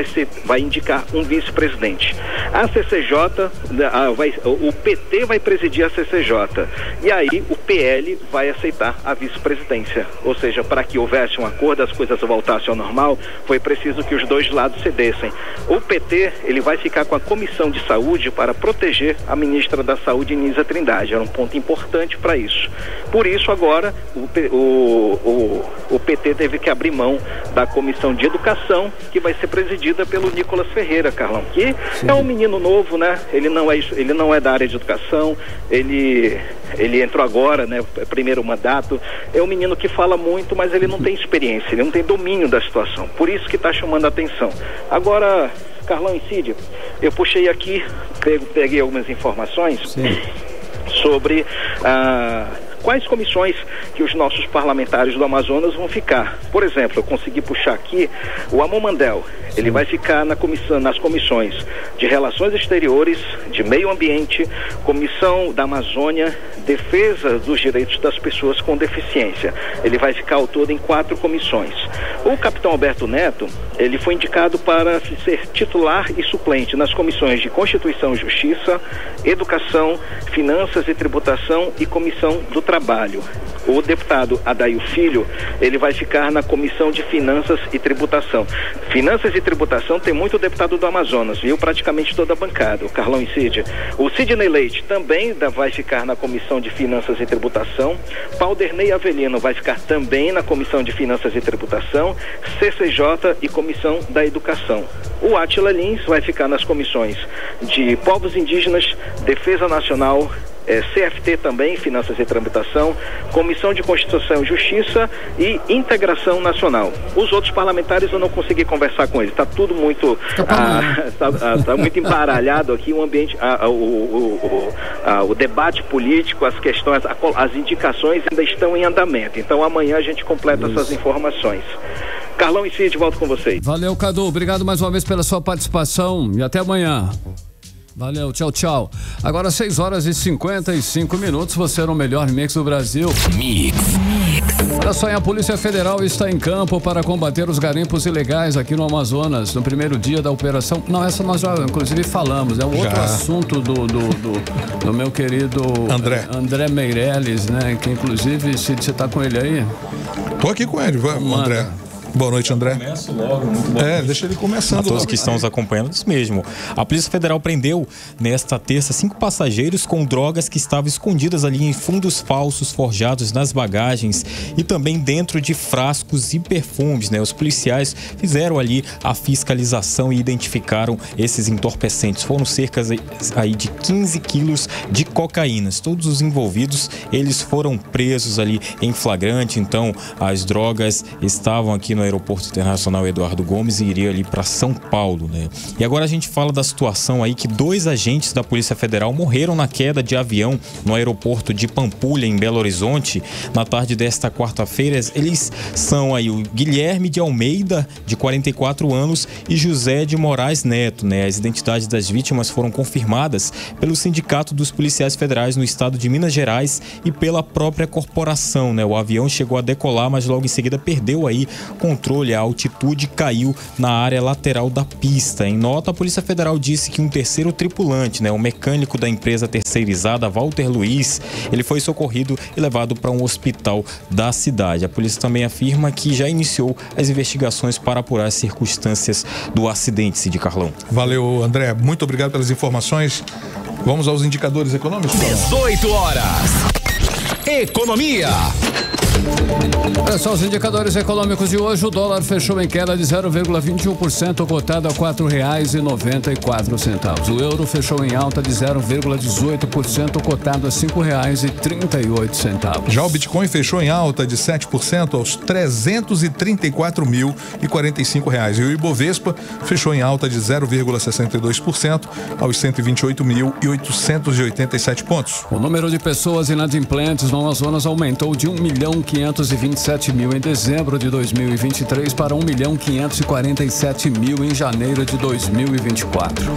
vai indicar um vice-presidente. A CCJ, o PT vai presidir a CCJ. E aí o PL vai aceitar a vice-presidência. Ou seja, para que houvesse um acordo, as coisas voltassem ao normal, foi preciso que os dois lados cedessem. O PT, ele vai ficar com a Comissão de Saúde para proteger a ministra da Saúde, Nízia Trindade. Era um ponto importante para isso. Por isso, agora, o PT teve que abrir mão da Comissão de Educação, que vai ser presidida pelo Nicolas Ferreira, Carlão, que é um menino novo, né? Ele não é da área de educação, ele entrou agora, né? Primeiro mandato. É um menino que fala muito, mas ele não tem experiência, ele não tem domínio da situação. Por isso que está chamando a atenção. Agora, Carlão e Cid, eu puxei aqui, peguei algumas informações sobre quais comissões que os nossos parlamentares do Amazonas vão ficar. Por exemplo, eu consegui puxar aqui o Amomandel. Ele vai ficar nas comissões de Relações Exteriores, de Meio Ambiente, Comissão da Amazônia, Defesa dos Direitos das Pessoas com Deficiência. Ele vai ficar ao todo em 4 comissões. O capitão Alberto Neto, ele foi indicado para ser titular e suplente nas comissões de Constituição e Justiça, Educação, Finanças e Tributação e Comissão do Trabalho. O deputado Adail Filho, ele vai ficar na Comissão de Finanças e Tributação. Finanças e Tributação tem muito deputado do Amazonas, viu? Praticamente toda a bancada, o Carlão e Cid. O Sidney Leite também vai ficar na Comissão de Finanças e Tributação. Pauderney Avelino vai ficar também na Comissão de Finanças e Tributação, CCJ e Comissão da Educação. O Átila Lins vai ficar nas comissões de Povos Indígenas, Defesa Nacional, CFT também, Finanças e Tramitação, Comissão de Constituição e Justiça e Integração Nacional. Os outros parlamentares eu não consegui conversar com eles, está tudo muito tá muito embaralhado aqui, o ambiente, o debate político, as questões, as indicações ainda estão em andamento, então amanhã a gente completa essas informações. Carlão e Cid, volto com vocês. Valeu, Cadu, obrigado mais uma vez pela sua participação e até amanhã. Valeu, tchau, tchau. Agora 6 horas e 55 minutos, você no melhor mix do Brasil. Mix. Olha só, a Polícia Federal está em campo para combater os garimpos ilegais aqui no Amazonas, no primeiro dia da operação. Não, essa nós já inclusive falamos, é um outro assunto do meu querido André Meirelles, né? Que inclusive, Cid, você tá com ele aí? Tô aqui com ele, André. Boa noite, André. Começo logo, muito bom. Deixa ele começando. A todos que estão nos acompanhando, isso mesmo. A Polícia Federal prendeu nesta terça 5 passageiros com drogas que estavam escondidas ali em fundos falsos forjados nas bagagens e também dentro de frascos e perfumes, né? Os policiais fizeram ali a fiscalização e identificaram esses entorpecentes. Foram cerca aí de 15 quilos de cocaína. Todos os envolvidos, eles foram presos ali em flagrante. Então, as drogas estavam aqui no Aeroporto Internacional Eduardo Gomes e iria ali para São Paulo, né? E agora a gente fala da situação aí que 2 agentes da Polícia Federal morreram na queda de avião no aeroporto de Pampulha, em Belo Horizonte, na tarde desta quarta-feira. Eles são aí o Guilherme de Almeida, de 44 anos, e José de Moraes Neto, né? As identidades das vítimas foram confirmadas pelo Sindicato dos Policiais Federais no estado de Minas Gerais e pela própria corporação, né? O avião chegou a decolar, mas logo em seguida perdeu aí controle, a altitude caiu na área lateral da pista. Em nota, a Polícia Federal disse que um terceiro tripulante, né, o mecânico da empresa terceirizada, Walter Luiz, ele foi socorrido e levado para um hospital da cidade. A polícia também afirma que já iniciou as investigações para apurar as circunstâncias do acidente, Cid Carlão. Valeu, André. Muito obrigado pelas informações. Vamos aos indicadores econômicos. 18 horas. Economia. Olha só os indicadores econômicos de hoje. O dólar fechou em queda de 0,21%, cotado a R$ 4,94. O euro fechou em alta de 0,18%, cotado a R$ 5,38. Já o Bitcoin fechou em alta de 7% aos R$ 334.045. E o Ibovespa fechou em alta de 0,62% aos 128.887 pontos. O número de pessoas inadimplentes no Amazonas aumentou de 1.527.000 em dezembro de 2023 para 1.547.000 em janeiro de 2024.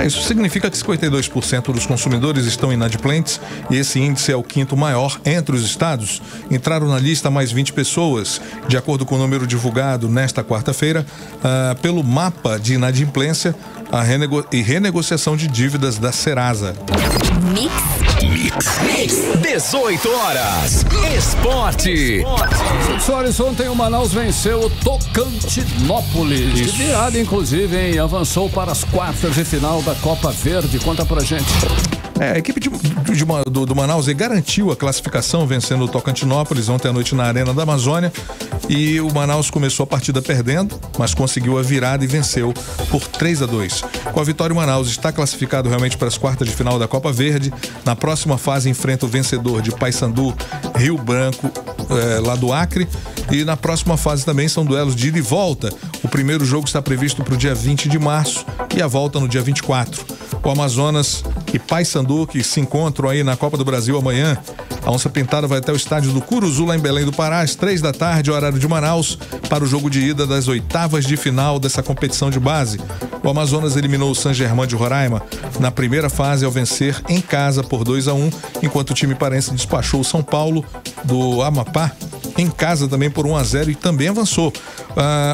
Isso significa que 52% dos consumidores estão inadimplentes e esse índice é o 5º maior entre os estados. Entraram na lista mais 20 pessoas, de acordo com o número divulgado nesta quarta-feira pelo mapa de inadimplência e renegociação de dívidas da Serasa. Mix. 18 horas. Esporte. Soares, ontem o Manaus venceu o Tocantinópolis. De virada, inclusive, hein? Avançou para as quartas de final da Copa Verde. Conta pra gente. A equipe do Manaus garantiu a classificação vencendo o Tocantinópolis ontem à noite na Arena da Amazônia, e o Manaus começou a partida perdendo, mas conseguiu a virada e venceu por 3-2. Com a vitória, o Manaus está classificado realmente para as quartas de final da Copa Verde. Na próxima fase enfrenta o vencedor de Paysandu, Rio Branco, lá do Acre, e na próxima fase também são duelos de ida e volta. O primeiro jogo está previsto para o dia 20 de março e a volta no dia 24. O Amazonas e Paysandu, que se encontram aí na Copa do Brasil amanhã. A Onça Pintada vai até o estádio do Curuzu, lá em Belém do Pará, às 3 da tarde, horário de Manaus, para o jogo de ida das oitavas de final dessa competição de base. O Amazonas eliminou o San Germán de Roraima na primeira fase ao vencer em casa por 2-1, enquanto o time parense despachou o São Paulo do Amapá em casa também por 1-0 e também avançou.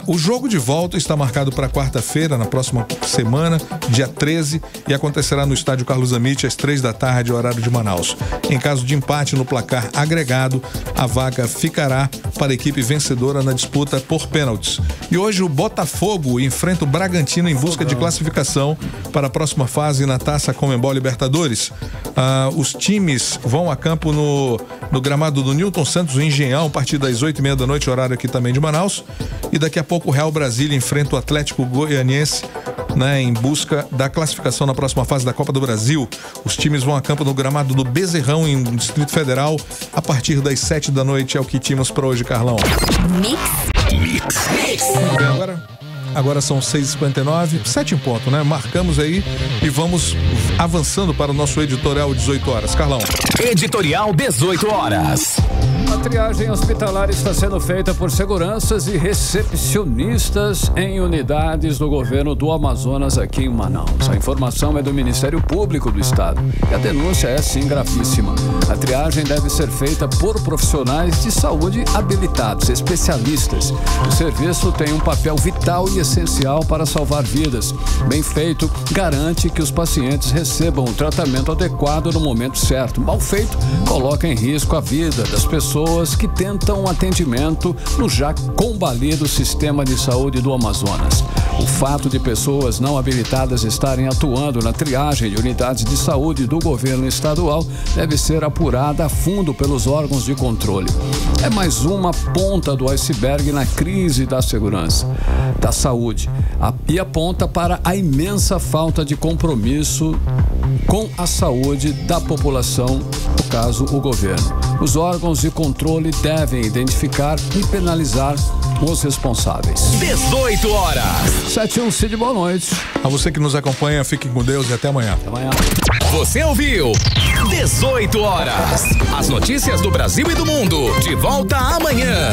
O jogo de volta está marcado para quarta-feira, na próxima semana, dia 13, e acontecerá no estádio Carlos Amit às 3 da tarde, horário de Manaus. Em caso de empate no placar agregado, a vaga ficará para a equipe vencedora na disputa por pênaltis. E hoje o Botafogo enfrenta o Bragantino em busca de classificação para a próxima fase na Taça Conmebol Libertadores. Os times vão a campo no gramado do Newton Santos, o Engenhão, a partir das 8h30 da noite, horário aqui também de Manaus. E daqui a pouco o Real Brasília enfrenta o Atlético Goianiense né, em busca da classificação na próxima fase da Copa do Brasil. Os times vão a campo no gramado do Bezerrão, em Distrito Federal, a partir das 7 da noite. É o que tínhamos para hoje, Carlão. Mix. Agora são 6h59, 7 em ponto, né? Marcamos aí e vamos avançando para o nosso editorial 18 horas. Carlão. Editorial 18 horas. A triagem hospitalar está sendo feita por seguranças e recepcionistas em unidades do governo do Amazonas aqui em Manaus. A informação é do Ministério Público do Estado e a denúncia é sim gravíssima. A triagem deve ser feita por profissionais de saúde habilitados, especialistas. O serviço tem um papel vital e essencial para salvar vidas. Bem feito, garante que os pacientes recebam o tratamento adequado no momento certo. Mal feito, coloca em risco a vida das pessoas que tentam atendimento no já combalido sistema de saúde do Amazonas. O fato de pessoas não habilitadas estarem atuando na triagem de unidades de saúde do governo estadual deve ser apurada a fundo pelos órgãos de controle. É mais uma ponta do iceberg na crise da segurança, da saúde, e aponta para a imensa falta de compromisso com a saúde da população, no caso, o governo. Os órgãos de controle devem identificar e penalizar os responsáveis. 18 horas. 7-1, Cid, boa noite. A você que nos acompanha, fiquem com Deus e até amanhã. Até amanhã. Você ouviu 18 horas. As notícias do Brasil e do mundo. De volta amanhã.